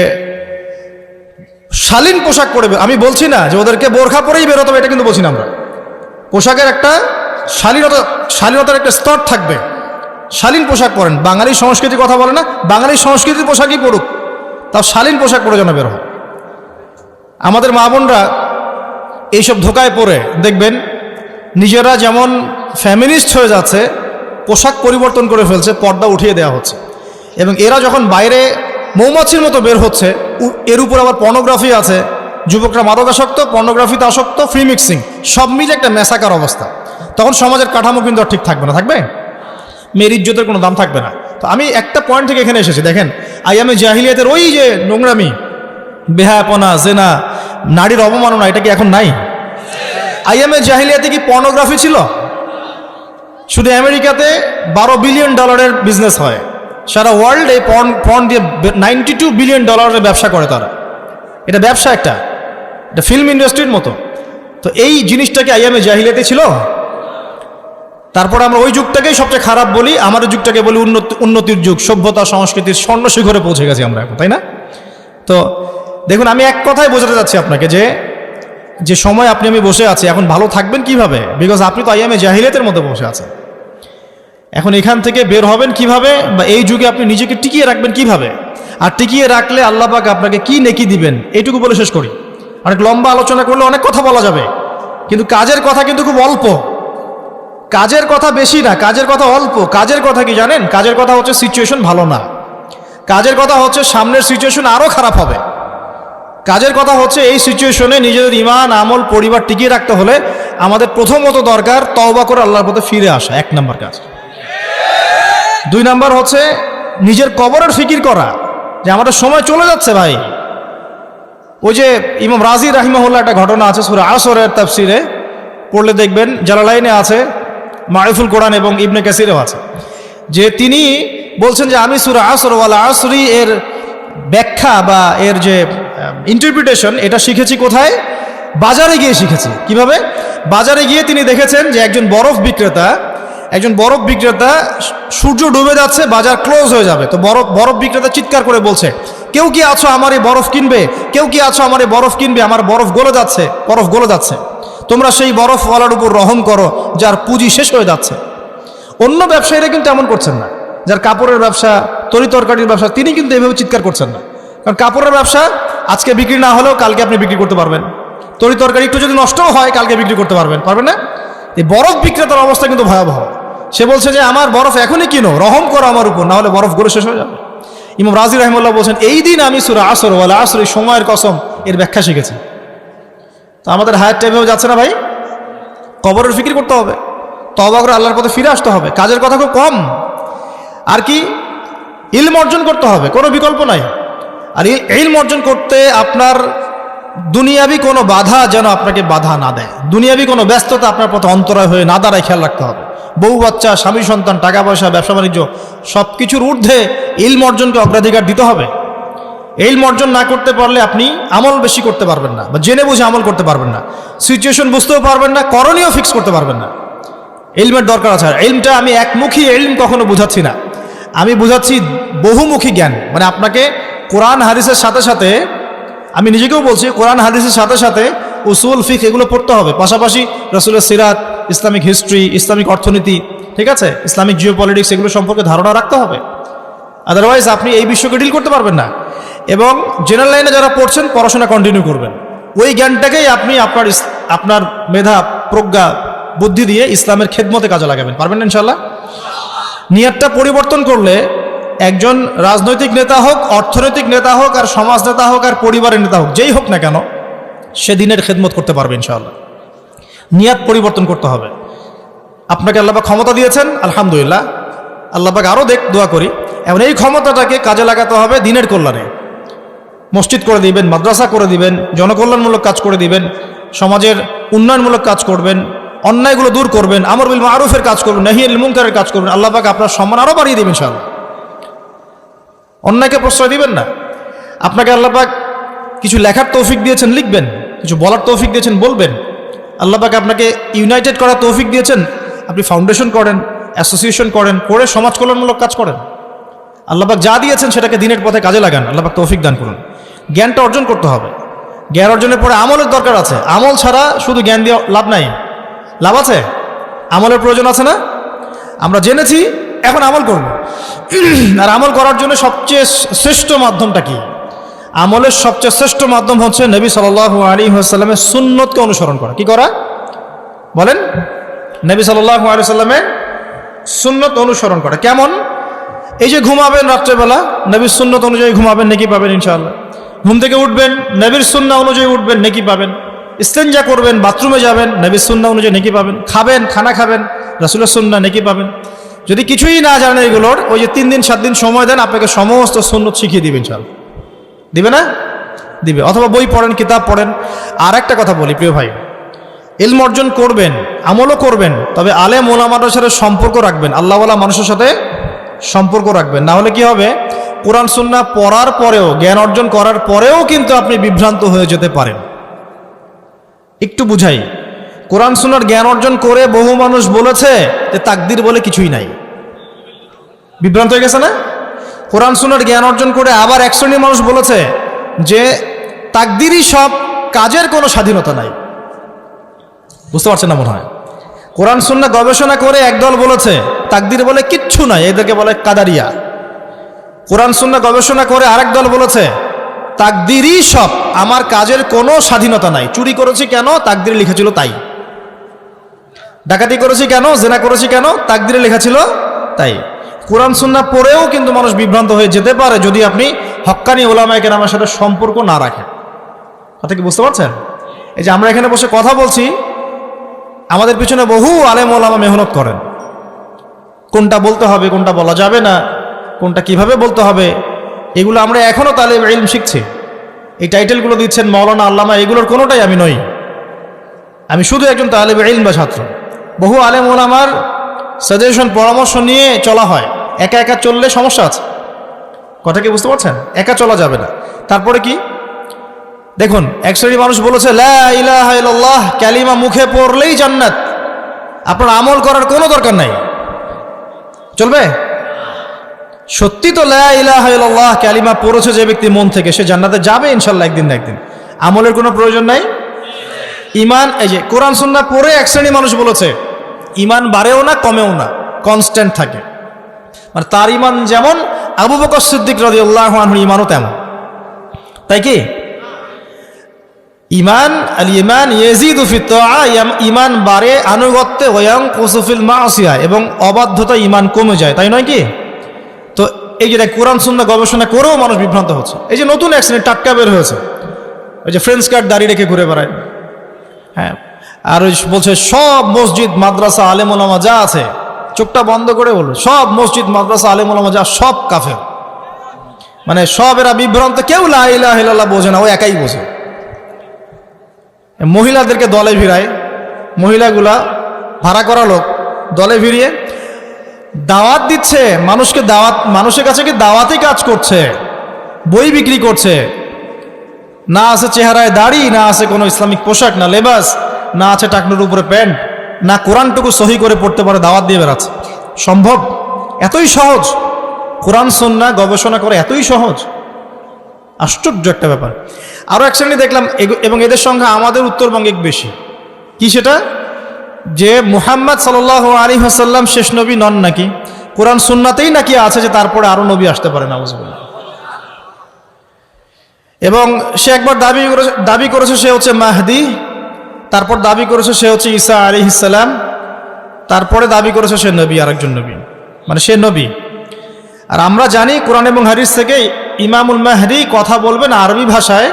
শালীন পোশাক পরে, আমি বলছি না যে ওদেরকে বোরখা পরেই বেরোতে হবে, এটা কিন্তু বলছি না আমরা। পোশাকের একটা শালীনতার একটা স্তর থাকবে। শালীন পোশাক পরেন, বাঙালি সংস্কৃতির কথা বলে না, বাঙালি সংস্কৃতির পোশাকই পরুক, তাও শালীন পোশাক পরে যেন বের হয়। আমাদের মা বোনরা এইসব ধোকায় পড়ে দেখবেন নিজেরা যেমন ফ্যামিনিস্ট হয়ে যাচ্ছে, পোশাক পরিবর্তন করে ফেলছে, পর্দা উঠিয়ে দেওয়া হচ্ছে, এবং এরা যখন বাইরে মৌমাছির মতো বের হচ্ছে, এর উপর আবার পর্নোগ্রাফি আছে, যুবকরা মাদকাসক্ত, পর্নোগ্রাফিতে আসক্ত, ফ্রি মিক্সিং, সব মিলে একটা মেসাকার অবস্থা। তখন সমাজের কাঠামো কিন্তু আর ঠিক থাকবে না, থাকবে মেয়ের ইজ্জতের কোনো দাম থাকবে না। তো আমি একটা পয়েন্ট থেকে এখানে এসেছি, দেখেন আইয়ামে জাহিলিয়াতের ওই যে নোংরামি, বেহায়াপনা, জেনা, নারীর অবমাননা, এটা কি এখন নাই? আইয়ামে জাহিলিয়াতে কি পর্নোগ্রাফি ছিল? শুধু আমেরিকাতে $12 বিলিয়ন বিজনেস হয়, সারা ওয়ার্ল্ড এই পর্ন দিয়ে $92 বিলিয়ন ব্যবসা করে তারা। এটা ব্যবসা, এটা ফিল্ম ইন্ডাস্ট্রির মতো। তো এই জিনিসটা কি আইয়ামে জাহিলিয়াতে ছিল? তারপরে আমরা ওই যুগটাকেই সবচেয়ে খারাপ বলি, আমাদের যুগটাকে বলি উন্নতির যুগ, সভ্যতা সংস্কৃতির স্বর্ণ শিখরে পৌঁছে গেছি আমরা এখন, তাই না? তো দেখুন, আমি এক কথাই বোঝাতে চাচ্ছি আপনাকে যে সময় আপনি আমি বসে আছি, এখন ভালো থাকবেন কিভাবে? বিকজ আপনি তো আইয়ামে জাহিলিয়াতের মধ্যে বসে আছেন। এখন এখান থেকে বের হবেন কিভাবে, বা এই যুগে আপনি নিজেকে টিকিয়ে রাখবেন কিভাবে, আর টিকিয়ে রাখলে আল্লাহ পাক আপনাকে কি নেকি দিবেন, এইটুকু বলে শেষ করি। অনেক লম্বা আলোচনা করলে অনেক কথা বলা যাবে, কিন্তু কাজের কথা কিন্তু খুব অল্প। কাজের কথা বেশি না, কাজের কথা অল্প। কাজের কথা কি জানেন? কাজের কথা হচ্ছে সিচুয়েশন ভালো না, কাজের কথা হচ্ছে সামনের সিচুয়েশন আরো খারাপ হবে। কাজের কথা হচ্ছে এই সিচুয়েশনে নিজেদের ঈমান, আমল, পরিবার টিকিয়ে রাখতে হলে আমাদের প্রথমত দরকার তওবা করে আল্লাহর পথে ফিরে আসা, 1 নম্বর কাজ। 2 নম্বর হচ্ছে নিজের কবরের ফিকির করা, যে আমাদের সময় চলে যাচ্ছে ভাই। ওই যে ইমাম রাজি রাহিমাহুল্লাহ একটা ঘটনা আছে সূরা আসরের তাফসিরে পড়লে দেখবেন, জালালাইনে আছে, মারিফুল কোরআন এবং ইবনে কাসিরেও আছে, যে তিনি বলছেন যে আমি সূরা আসর ওয়াল আসরি এর ব্যাখ্যা বা এর যে ইন্টারপ্রিটেশন, এটা শিখেছি কোথায়? বাজারে গিয়ে শিখেছি। কিভাবে? বাজারে গিয়ে তিনি দেখেছেন যে একজন বরফ বিক্রেতা সূর্য ডুবে যাচ্ছে, বাজার ক্লোজ হয়ে যাবে, তো বরফ বিক্রেতা চিৎকার করে বলছে, কেউ কি আছো আমার এই বরফ কিনবে? কেউ কি আছো আমার এই বরফ কিনবে? আমার বরফ গলে যাচ্ছে, তোমরা সেই বরফওয়ালার উপর রহম করো যার পুঁজি শেষ হয়ে যাচ্ছে। অন্য ব্যবসায়ীরা কিন্তু এমন করছেন না, যার কাপড়ের ব্যবসা, তরিতরকারির ব্যবসা, তিনি কিন্তু এভাবে চিৎকার করছেন না। কারণ কাপড়ের ব্যবসা আজকে বিক্রি না হলেও কালকে আপনি বিক্রি করতে পারবেন, তরিতরকারি একটু যদি নষ্টও হয় কালকে বিক্রি করতে পারবেন না? এই বরফ বিক্রেতার অবস্থা কিন্তু ভয়াবহ। সে বলছে যে আমার বরফ এখনই কিনো, রহম করো আমার উপর, না হলে বরফ গলে শেষ হয়ে যাবে। ইমাম রাজি রাহিমাহুল্লাহ বলছেন, এই দিন আমি সূরা আসর ওয়াল আসরি, সময়ের কসম, এর ব্যাখ্যা শিখেছি। তো আমাদের হায়াত টাইমেও যাচ্ছে না ভাই, কবরের ফিকির করতে হবে, তওবা করে আল্লাহর পথে ফিরে আসতে হবে। কাজের কথা খুব কম, আর কি ইলম অর্জন করতে হবে, কোনো বিকল্প নাই। আর ইলম অর্জন করতে আপনার দুনিয়াবি কোনো বাধা যেন আপনাকে বাধা না দেয়, দুনিয়াবি কোনো ব্যস্ততা আপনার পথে অন্তরায় হয়ে না দাঁড়ায়, খেয়াল রাখতে হবে। বউ বাচ্চা, স্বামী সন্তান, টাকা পয়সা, ব্যবসা বাণিজ্য, সব কিছুর ঊর্ধ্বে ইলম অর্জনকে অগ্রাধিকার দিতে হবে। ইলম অর্জন না করতে পারলে আপনি আমল বেশি করতে পারবেন না, বা জেনে বুঝে আমল করতে পারবেন না, সিচুয়েশন বুঝতেও পারবেন না, করণীয় ফিক্স করতে পারবেন না। ইলমের দরকার আছে। আর ইলমটা আমি একমুখী ইলম কখনো বুঝাচ্ছি না, আমি বুঝাচ্ছি বহুমুখী জ্ঞান। মানে আপনাকে কোরআন হাদিসের সাথে সাথে, আমি নিজেকেও বলছি, কোরআন হাদিসের সাথে সাথে উসুল ফিকহ এগুলো পড়তে হবে, পাশাপাশি রাসূলের সিরাত, ইসলামিক হিস্ট্রি, ইসলামিক অর্থনীতি, ঠিক আছে, ইসলামিক জিওপলিটিক্স, এগুলো সম্পর্কে ধারণা রাখতে হবে। আদারওয়াইজ আপনি এই বিশ্বকে ডিল করতে পারবেন না। এবং জেনারেল লাইনে যারা পড়ছেন, পড়াশোনা কন্টিনিউ করবেন, ওই জ্ঞানটাকেই আপনি আপনার মেধা, প্রজ্ঞা, বুদ্ধি দিয়ে ইসলামের খেদমতে কাজে লাগাবেন, পারবেন ইনশাআল্লাহ। নিয়তটা পরিবর্তন করলে একজন রাজনৈতিক নেতা হোক, অর্থনৈতিক নেতা হোক, আর সমাজ নেতা হোক, আর পরিবারের নেতা হোক, যেই হোক না কেন, সে দিনের খেদমত করতে পারবে ইনশাআল্লাহ। নিয়ত পরিবর্তন করতে হবে। আপনাকে আল্লাহ পাক ক্ষমতা দিয়েছেন, আলহামদুলিল্লাহ, আল্লাহ পাক আরও দোয়া করি। এবং এই ক্ষমতাটাকে কাজে লাগাতে হবে দিনের কল্যাণে। মসজিদ করে দিবেন, মাদ্রাসা করে দিবেন, জনকল্যাণমূলক কাজ করে দিবেন, সমাজের উন্নয়নমূলক কাজ করবেন, অন্যায়গুলো দূর করবেন, আমর বিল মারুফের কাজ করবেন, নাহি আনিল মুনকারের কাজ করবেন। আল্লাহ পাক আপনার সম্মান আরও বাড়িয়ে দেবেন ইনশাআল্লাহ। অন্যায়কে প্রশ্রয় দিবেন না। আপনাকে আল্লাহ পাক কিছু লেখার তৌফিক দিয়েছেন, লিখবেন, কিছু বলার তৌফিক দিয়েছেন, বলবেন। আল্লাহ পাক আপনাকে ইউনাইটেড করার তৌফিক দিয়েছেন, আপনি ফাউন্ডেশন করেন, অ্যাসোসিয়েশন করেন, করে সমাজ কল্যাণমূলক কাজ করেন। আল্লাহ পাক যা দিয়েছেন সেটাকে দিনের পথে কাজে লাগান, আল্লাহ পাক তৌফিক দান করুন। জ্ঞানটা অর্জন করতে হবে। জ্ঞান অর্জনের পরে আমলের দরকার আছে। আমল ছাড়া শুধু জ্ঞান দিয়ে লাভ নাই। লাভ আছে? আমলের প্রয়োজন আছে না? আমরা জেনেছি, এখন আমল করব। আর আমল করার জন্য সবচেয়ে শ্রেষ্ঠ মাধ্যমটা কি? আমলের সবচেয়ে শ্রেষ্ঠ মাধ্যম হচ্ছে নবী সাল্লাল্লাহু আলাইহি ওয়াসাল্লামের সুন্নতকে অনুসরণ করা। কি করা বলেন? নবী সাল্লাল্লাহু আলাইহি ওয়াসাল্লামের সুন্নত অনুসরণ করা। কেমন? এই যে ঘুমাবেন রাত্রেবেলা, নবীর সুন্নত অনুযায়ী ঘুমাবেন, নেকি পাবেন ইনশাআল্লাহ। ঘুম থেকে উঠবেন, নবীর সুন্নাহ অনুযায়ী উঠবেন, নেকি পাবেন। ইস্তেঞ্জা করবেন, বাথরুমে যাবেন, নবীর সুন্নাহ অনুযায়ী নেকি পাবেন। খাবেন, খানা খাবেন, রাসূলের সুন্নাহ, নেকি পাবেন। যদি কিছুই না জানেন এগুলোর, ওই যে 3 দিন 7 দিন সময় দেন, আপনাকে সমস্ত সুন্নত শিখিয়ে দিবেন ইনশাআল্লাহ। দিবে না? দিবে। অথবা বই পড়েন, কিতাব পড়েন। আর একটা কথা বলি প্রিয় ভাই, ইলম অর্জন করবেন, আমলও করবেন, তবে আলেম ওলামাদের সাথে সম্পর্ক রাখবেন, আল্লাহওয়ালা মানুষের সাথে সম্পর্ক রাখবেন। না হলে কি হবে? কোরআন সুন্নাহ পড়ার পরেও, জ্ঞান অর্জন করার পরেও কিন্তু আপনি বিভ্রান্ত হয়ে যেতে পারেন। একটু বুঝাই, কোরআন সুন্নাহর জ্ঞান অর্জন করে বহু মানুষ বলেছে যে তাকদির বলে কিছুই নাই। বিভ্রান্ত হয়ে গেছে না? কোরআন সুন্নাহর জ্ঞান অর্জন করে আবার এক শ্রেণীর মানুষ বলেছে যে তাকদিরই সব, কাজের কোনো স্বাধীনতা নাই। বুঝতে পারছেন না মনে হয়? কোরআন সুন্নাহ গবেষণা করে একদল বলেছে তাকদির বলে কিচ্ছু নাই, এদেরকে বলে কাদারিয়া। কোরআন সুন্নাহ গবেষণা করে আরেক দল বলেছে তাকদিরই সব, আমার কাজের কোনো স্বাধীনতা নাই। চুরি করেছি কেন? তাকদিরে লেখা ছিল তাই। ডাকাতি করেছি কেন? জেনা করেছি কেন? তাকদিরে লেখা ছিল তাই। কোরআন সুন্নাহ পড়েও কিন্তু মানুষ বিভ্রান্ত হয়ে যেতে পারে যদি আপনি হক্কানি ওলামায়ে কেরামের সাথে সম্পর্ক না রাখেন। কথা কি বুঝতে পারছেন? এই যে আমরা এখানে বসে কথা বলছি, আমাদের পিছনে বহু আলেম ওলামা মেহনত করেন। কোনটা বলতে হবে, কোনটা বলা যাবে না, কোনটা কিভাবে বলতে হবে, এগুলো আমরা এখনও তালিব ইলম শিখছি। এই টাইটেলগুলো দিচ্ছেন মাওলানা, আল্লামা, এগুলোর কোনোটাই আমি নই। আমি শুধু একজন তালিব ইলম বা ছাত্র। বহু আলেম ওলামার সাজেশন, পরামর্শ নিয়ে চলা হয়। একা একা চললে সমস্যা আছে। কথা কি বুঝতে পারছেন? একা চলা যাবে না। তারপরে কি দেখুন, এক শ্রেণীর মানুষ বলেছে লা ইলাহা ইল্লাল্লাহ কালিমা মুখে পড়লেই জান্নাত, আপনার আমল করার কোনো দরকার নাই। চলবে? সত্যি তো লা ইলাহা ইল্লাল্লাহ কালিমা পড়েছে যে ব্যক্তি মন থেকে, সে জান্নাতে যাবে ইনশাআল্লাহ একদিন না একদিন। আমলের কোনো প্রয়োজন নাই। ইমান, এই যে কোরআন সুন্নাহ পড়ে এক শ্রেণীর মানুষ বলেছে ইমান বাড়েও না কমেও না, কনস্ট্যান্ট থাকে। মানে তার ইমান যেমন, আবু বকর সিদ্দিক রাদিয়াল্লাহু আনহুর ইমানও তেমন। তাই কি? ইমান, আল ইমান ইয়াজিদু ফিত তাআ, ইমান বাড়ে আনুগত্যে, ওয়ায়ানকুসু ফিল মাসিয়া, এবং অবাধ্যতা ইমান কমে যায়। তাই নয় কি? তো এই যে কোরআন সুন্নাহ গবেষণা করেও মানুষ বিভ্রান্ত হচ্ছে। এই যে নতুন এক শ্রেণী টাটকা বের হয়েছে, ওই যে ফ্রেঞ্চ কাট দাড়ি রেখে ঘুরে বেড়ায়। হ্যাঁ, আর বলছে সব মসজিদ মাদ্রাসা আলেম ওলামা যা আছে, চোখটা বন্ধ করে বলবে সব মসজিদ মাদ্রাসা আলেম ওলামা যা সব কাফের। মানে সব এরা বিভ্রান্ত, কেউ লা ইলাহা ইল্লাল্লাহ বোঝে না, ও একাই বোঝে। মহিলাদেরকে দলে ভিড়ায়, মহিলাগুলা ভাড়া করা লোক দলে ভিড়িয়ে দাওয়াত দিচ্ছে মানুষকে, দাওয়াত, মানুষের কাছে কি দাওয়াতই কাজ করছে, বই বিক্রি করছে। না আছে চেহারায় দাড়ি, না আছে কোনো ইসলামিক পোশাক, না লেবাস, না আছে টাকনুর উপরে প্যান্ট, না কোরআনটুকু সহি করে পড়তে পারে, দাওয়াত দিয়ে বেড়াচ্ছে। সম্ভব? এতই সহজ? কোরআন সুন্নাহ গবেষণা করে এতই সহজ? আশ্চর্য একটা ব্যাপার। আরও এক শ্রেণী দেখলাম, এবং এদের সংখ্যা আমাদের উত্তরবঙ্গে বেশি। কি সেটা? যে মুহাম্মদ সাল্লাল্লাহু আলাইহি ওয়াসাল্লাম শেষ নবী নন নাকি, কোরআন সুন্নাতেই নাকি আছে যে তারপরে আরো নবী আসতে পারে, নাউজুবিল্লাহ। এবং সে একবার দাবি করেছে সে হচ্ছে মাহদি, তারপর দাবি করেছে সে হচ্ছে ঈসা আলাইহিস সালাম, তারপরে দাবি করেছে সে নবী, আরেকজন নবী, মানে সে নবী। আর আমরা জানি কোরআন এবং হাদিস থেকে ইমামুল মাহদি কথা বলবেন আরবি ভাষায়,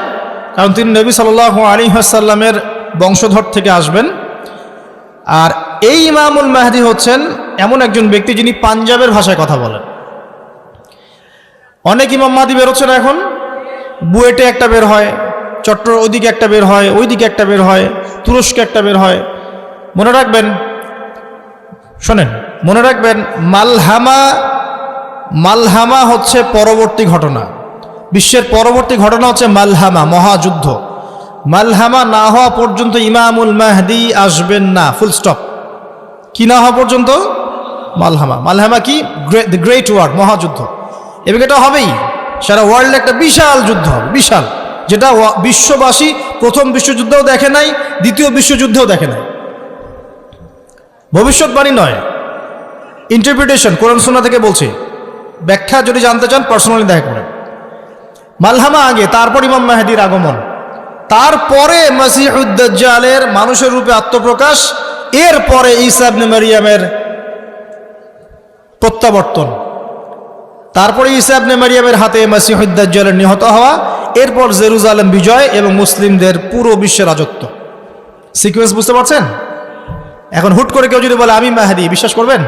কারণ তিনি নবী সাল্লাল্লাহু আলাইহি ওয়াসাল্লামের বংশধর থেকে আসবেন। আর এই ইমামুল মাহদি হচ্ছেন এমন একজন ব্যক্তি যিনি পাঞ্জাবের ভাষায় কথা বলেন। অনেক ইমাম মাহদি বেরোচ্ছেন এখন, বুয়েটে একটা বের হয়, চট্টর ওইদিকে একটা বের হয়, ওইদিকে একটা বের হয়, তুরস্কে একটা বের হয়। মনে রাখবেন, শোনেন, মনে রাখবেন, মালহামা হচ্ছে পরবর্তী ঘটনা। বিশ্বের পরবর্তী ঘটনা হচ্ছে মালহামা, মহাযুদ্ধ। মালহামা না হওয়া পর্যন্ত ইমামুল মাহদি আসবেন না, ফুল স্টপ। কি না হওয়া পর্যন্ত? মালহামা। মালহামা কি? দ্য গ্রেট ওয়ার, মহাযুদ্ধ। এবং এটা হবেই, সারা ওয়ার্ল্ডে একটা বিশাল যুদ্ধ হবে, বিশাল। যেটা বিশ্ববাসী প্রথম বিশ্বযুদ্ধেও দেখে নাই, দ্বিতীয় বিশ্বযুদ্ধেও দেখে নাই। ভবিষ্যৎবাণী নয়, ইন্টারপ্রিটেশন, কোরআন সুন্নাহ থেকে বলছি। ব্যাখ্যা যদি জানতে চান পার্সোনালি দেখা করেন। মালহামা আগে, তারপর ইমাম মেহেদীর আগমন, তারপরে মসিহুদ দাজ্জালের মানুষের রূপে আত্মপ্রকাশ, এরপরে ঈসা ইবনে মারিয়ামের প্রত্যাবর্তন, তারপরে ঈসা ইবনে মারিয়ামের হাতে মসিহুদ দাজ্জালের নিহত হওয়া, এরপর জেরুজালেম বিজয় এবং মুসলিমদের পুরো বিশ্বের রাজত্ব। সিকোয়েন্স বুঝতে পারছেন? এখন হুট করে কেউ যদি বলে আমি মেহেদী, বিশ্বাস করবেন?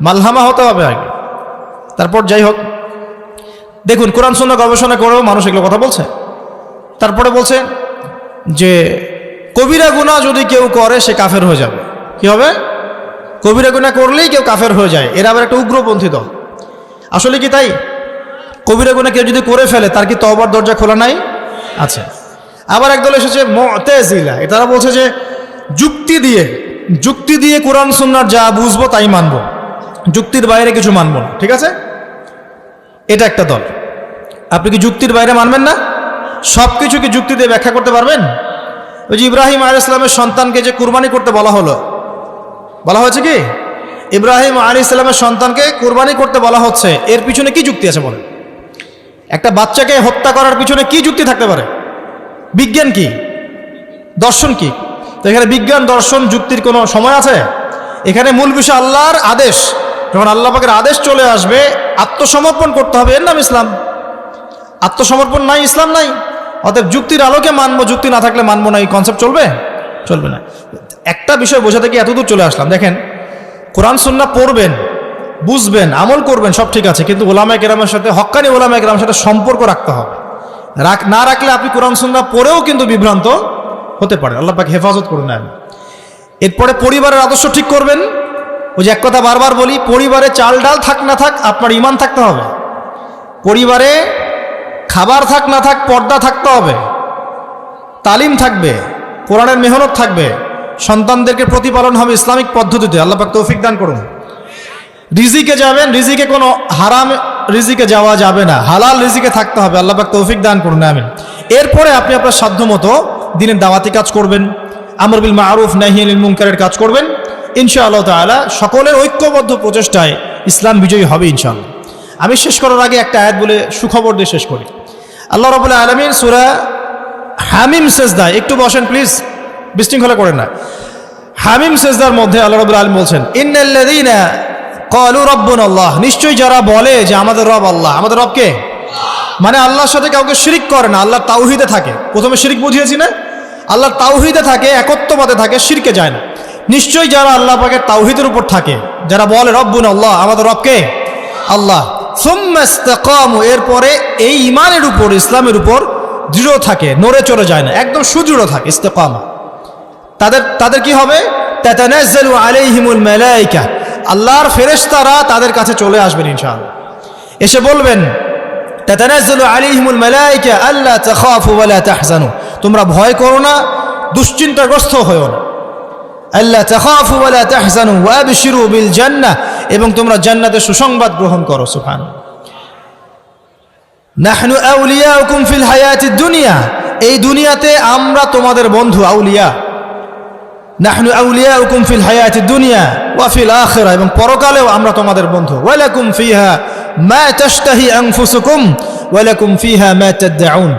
মালহামা হতে হবে আগে, তারপর যাই হোক। দেখুন, কোরআন সুন্নাহ গবেষণা করেও মানুষ এগুলো কথা বলছে। তারপরে বলছে যে কবিরা গুনাহ যদি কেউ করে সে কাফের হয়ে যাবে। কি হবে? কবিরা গুনাহ করলেই কেউ কাফের হয়ে যায়। এরা আবার একটা উগ্রপন্থী দল। আসলে কি তাই? কবিরা গুনাহ কেউ যদি করে ফেলে তার কি তওবার দরজা খোলা নাই? আছে। আবার একদল এসেছে মুতাজিলা, এটারা বলছে যে যুক্তি দিয়ে কোরআন সুন্নাহর যা বুঝবো তাই মানব, যুক্তির বাইরে কিছু মানব না। ঠিক আছে, এটা একটা দল। আপনি কি যুক্তির বাইরে মানবেন না? সব কিছু কি যুক্তি দিয়ে ব্যাখ্যা করতে পারবেন? ওই যে ইব্রাহিম আলাইহিস সালামের সন্তানকে যে কুরবানি করতে বলা হয়েছে কি ইব্রাহিম আলাইহিস সালামের সন্তানকে কুরবানি করতে বলা হচ্ছে, এর পিছনে কি যুক্তি আছে বলেন? একটা বাচ্চাকে হত্যা করার পিছনে কি যুক্তি থাকতে পারে? বিজ্ঞান কি, দর্শন কি? তো এখানে বিজ্ঞান দর্শন যুক্তির কোনো সময় আছে? এখানে মূল বিষয় আল্লাহর আদেশ। যখন আল্লাহ পাকের আদেশ চলে আসবে আত্মসমর্পণ করতে হবে, এর নাম ইসলাম। আত্মসমর্পণ নাই, ইসলাম নাই। অতএব যুক্তির আলোকে মানবো, যুক্তি না থাকলে মানবো না, এই কনসেপ্ট চলবে না। একটা বিষয় বোঝাতে গিয়ে এতদূর চলে আসলাম। দেখেন, কোরআন সুন্নাহ পড়বেন, বুঝবেন, আমল করবেন, সব ঠিক আছে, কিন্তু ওলামায়ে কেরামের সাথে, হক্কানি ওলামায়ে কেরামের সাথে সম্পর্ক রাখতে হবে। না রাখলে আপনি কোরআন সুন্নাহ পড়েও কিন্তু বিভ্রান্ত হতে পারেন। আল্লাহ পাক হেফাজত করে নেন। এরপরে পরিবারের আদর্শ ঠিক করবেন। ওই যে এক কথা বারবার বলি, পরিবারে চাল ডাল থাক না থাক আপনার ঈমান থাকতে হবে। পরিবারে খাবার থাক না থাক পর্দা থাকতে হবে, তালিম থাকবে, কোরআনের মেহনত থাকবে, সন্তানদেরকে প্রতিপালন হবে ইসলামিক পদ্ধতিতে। আল্লাহ পাক তৌফিক দান করুন। রিজিকে যাবেন, রিজিকে কোনো হারাম রিজিকে যাওয়া যাবে না, হালাল রিজিকে থাকতে হবে। আল্লাহ পাক তৌফিক দান করুন, আমিন। এরপরে আপনি আপনার সাধ্যমতো দিনের দাওয়াতি কাজ করবেন, আমর বিল মারুফ নাহি আনিল মুনকারের কাজ করবেন। ইনশাআল্লাহ তাআলা সকলের ঐক্যবদ্ধ প্রচেষ্টায় ইসলাম বিজয়ী হবে ইনশাআল্লাহ। আমি শেষ করার আগে একটা আয়াত বলে সুখবর দিয়ে শেষ করি। আল্লাহ রাব্বুল আলামিন সূরা হামিম সেজদায়, একটু বসেন প্লিজ, বিশৃঙ্খলা করেন না। হামিম সেজদার মধ্যে আল্লাহ রাব্বুল আলামিন বলছেন, ইন্নাল্লাযীনা ক্বালু রাব্বুনা আল্লাহ, নিশ্চয়ই যারা বলে যে আমাদের রব আল্লাহ। আমাদের রব কে? মানে আল্লাহর সাথে কাউকে শিরিক করে না, আল্লাহর তাওহীদে থাকে। প্রথমে শিরিক বুঝিয়েছি না? আল্লাহর তাওহীদে থাকে, একত্ববাদে থাকে, শিরকে যায় না। নিশ্চয়ই যারা আল্লাহ পাকের তাওহীদের উপর থাকে, যারা বলে রব্বুনা আল্লাহ, আমাদের রব কে? আল্লাহ, সুম্মা ইসতাকামু, এরপরে এই ঈমানের উপর, ইসলামের উপর দৃঢ় থাকে, নড়ে চড়ে যায় না, একদম সুদৃঢ় থাকে, ইস্তেকামা। তাদের কি হবে? তাতানাজ্জালু আলাইহিমুল মালায়েকা, আল্লাহর ফেরেশতারা তাদের কাছে চলে আসবেন ইনশাআল্লাহ, এসে বলবেন, তাতানাজ্জালু আলাইহিমুল মালায়েকা আল্লা তাখাফু ওয়া লা তাহজানু, তোমরা ভয় করো না, দুশ্চিন্তাগ্রস্ত হয়ো না। আল্লা তাখাফু ওয়া লা তাহজানু ওয়া আবশিরু বিল জান্নাহ, এবং তোমরা জান্নাতের সুসংবাদ গ্রহণ করো। সুবহানাল্লাহ। নাহনু আউলিয়াউকুম ফিল হায়াতিদ দুনিয়া, এই দুনিয়াতে আমরা তোমাদের বন্ধু, আউলিয়া। নাহনু আউলিয়াউকুম ফিল হায়াতিদ দুনিয়া ওয়া ফিল আখিরাহ, এবং পরকালেও আমরা তোমাদের বন্ধু। ওয়া লাকুম ফিহা মা তাশতাহি আনফুসুকুম ওয়া লাকুম ফিহা মা তাদউন,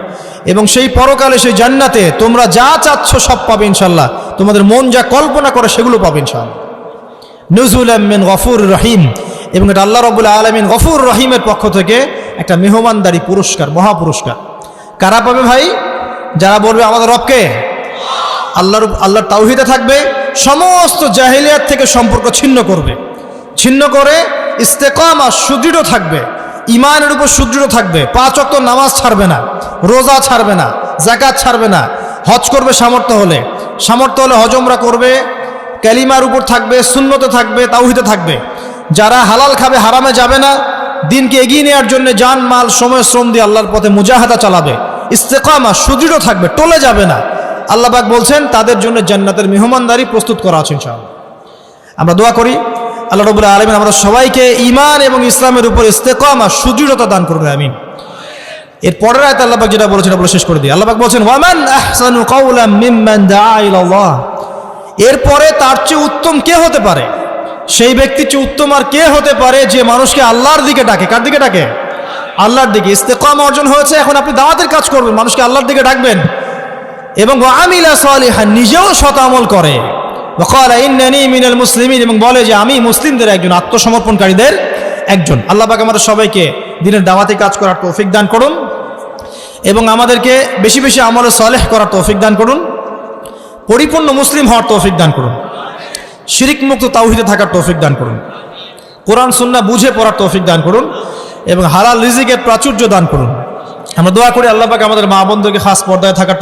এবং সেই পরকালে, সেই জান্নাতে তোমরা যা চাচ্ছ সব পাবে ইনশাআল্লাহ, তোমাদের মন যা কল্পনা করে সেগুলো পাবে ইনশাআল্লাহ। নুজুলাম মিন গফুর রহিম, এবং এটা আল্লাহ রাব্বুল আলামিন গফুর রহিমের পক্ষ থেকে একটা মেহমানদারি পুরস্কার, মহাপুরস্কার। কারা পাবে ভাই? যারা বলবে আমাদের রবকে, আল্লাহর তাওহীদে থাকবে, সমস্ত জাহিলিয়াত থেকে সম্পর্ক ছিন্ন করবে, ছিন্ন করে ইস্তেকামা, সুদৃঢ় থাকবে, ঈমানের উপর সুদৃঢ় থাকবে, 5 ওয়াক্ত নামাজ ছাড়বে না, রোজা ছাড়বে না, যাকাত ছাড়বে না, হজ করবে সামর্থ্য হলে হজ উমরা করবে, কালিমার উপর থাকবে, সুন্নতে থাকবে, তাওহীদে থাকবে। যারা হালাল খাবে, হারামে যাবে না, দিনকে এগিয়ে নেওয়ার জন্য জান মাল সময় শ্রম দিয়ে আল্লাহর পথে মুজাহাদা চালাবে, ইস্তেকামা, সুদৃঢ় থাকবে, টলে যাবে না। আল্লাহ পাক বলছেন তাদের জন্য জান্নাতের মেহমানদারি প্রস্তুত করা আছে ইনশাআল্লাহ। আমরা দোয়া করি আল্লাহ রাব্বুল আলামিন আমাদের সবাইকে ঈমান এবং ইসলামের উপর ইস্তেকামা, সুদৃঢ়তা দান করুন, আমিন। এর পরের আয়াতে আল্লাহ পাক যেটা বলেছেন এটা বলে শেষ করে দিই। আল্লাহ পাক বলছেন ওয়ামান আহসানু কাওলাম মিম্মান দাআ ইলাল্লাহ, এরপরে তার চেয়ে উত্তম কে হতে পারে, সেই ব্যক্তির চেয়ে উত্তম আর কে হতে পারে যে মানুষকে আল্লাহর দিকে ডাকে। কার দিকে ডাকে? আল্লাহর দিকে। ইস্তেকামা অর্জন হয়েছে, এখন আপনি দাওয়াতের কাজ করবেন, মানুষকে আল্লাহর দিকে ডাকবেন এবং ওয়া আমিলা সালিহান, নিজেও সৎ আমল করে। ওয়া ক্বালা ইন্নানী মিনাল মুসলিমিন, এবং বলে যে আমি মুসলিমদের একজন, আত্মসমর্পণকারীদের একজন। আল্লাহ পাক আমাদের সবাইকে দিনের দাওয়াতি কাজ করার তৌফিক দান করুন এবং আমাদেরকে বেশি বেশি আমলে সালেহ করার তৌফিক দান করুন, পরিপূর্ণ মুসলিম হওয়ার তৌফিক দান করুন, শিরিক মুক্ত তাওহীদে থাকার তৌফিক দান করুন, কোরআন সুন্নাহ বুঝে পড়ার তৌফিক দান করুন এবং হালাল রিজিকের প্রাচুর্য দান করুন। আমরা দোয়া করি আল্লাহ পাক আমাদের মা বোনদেরকে খাস পর্দায় থাকার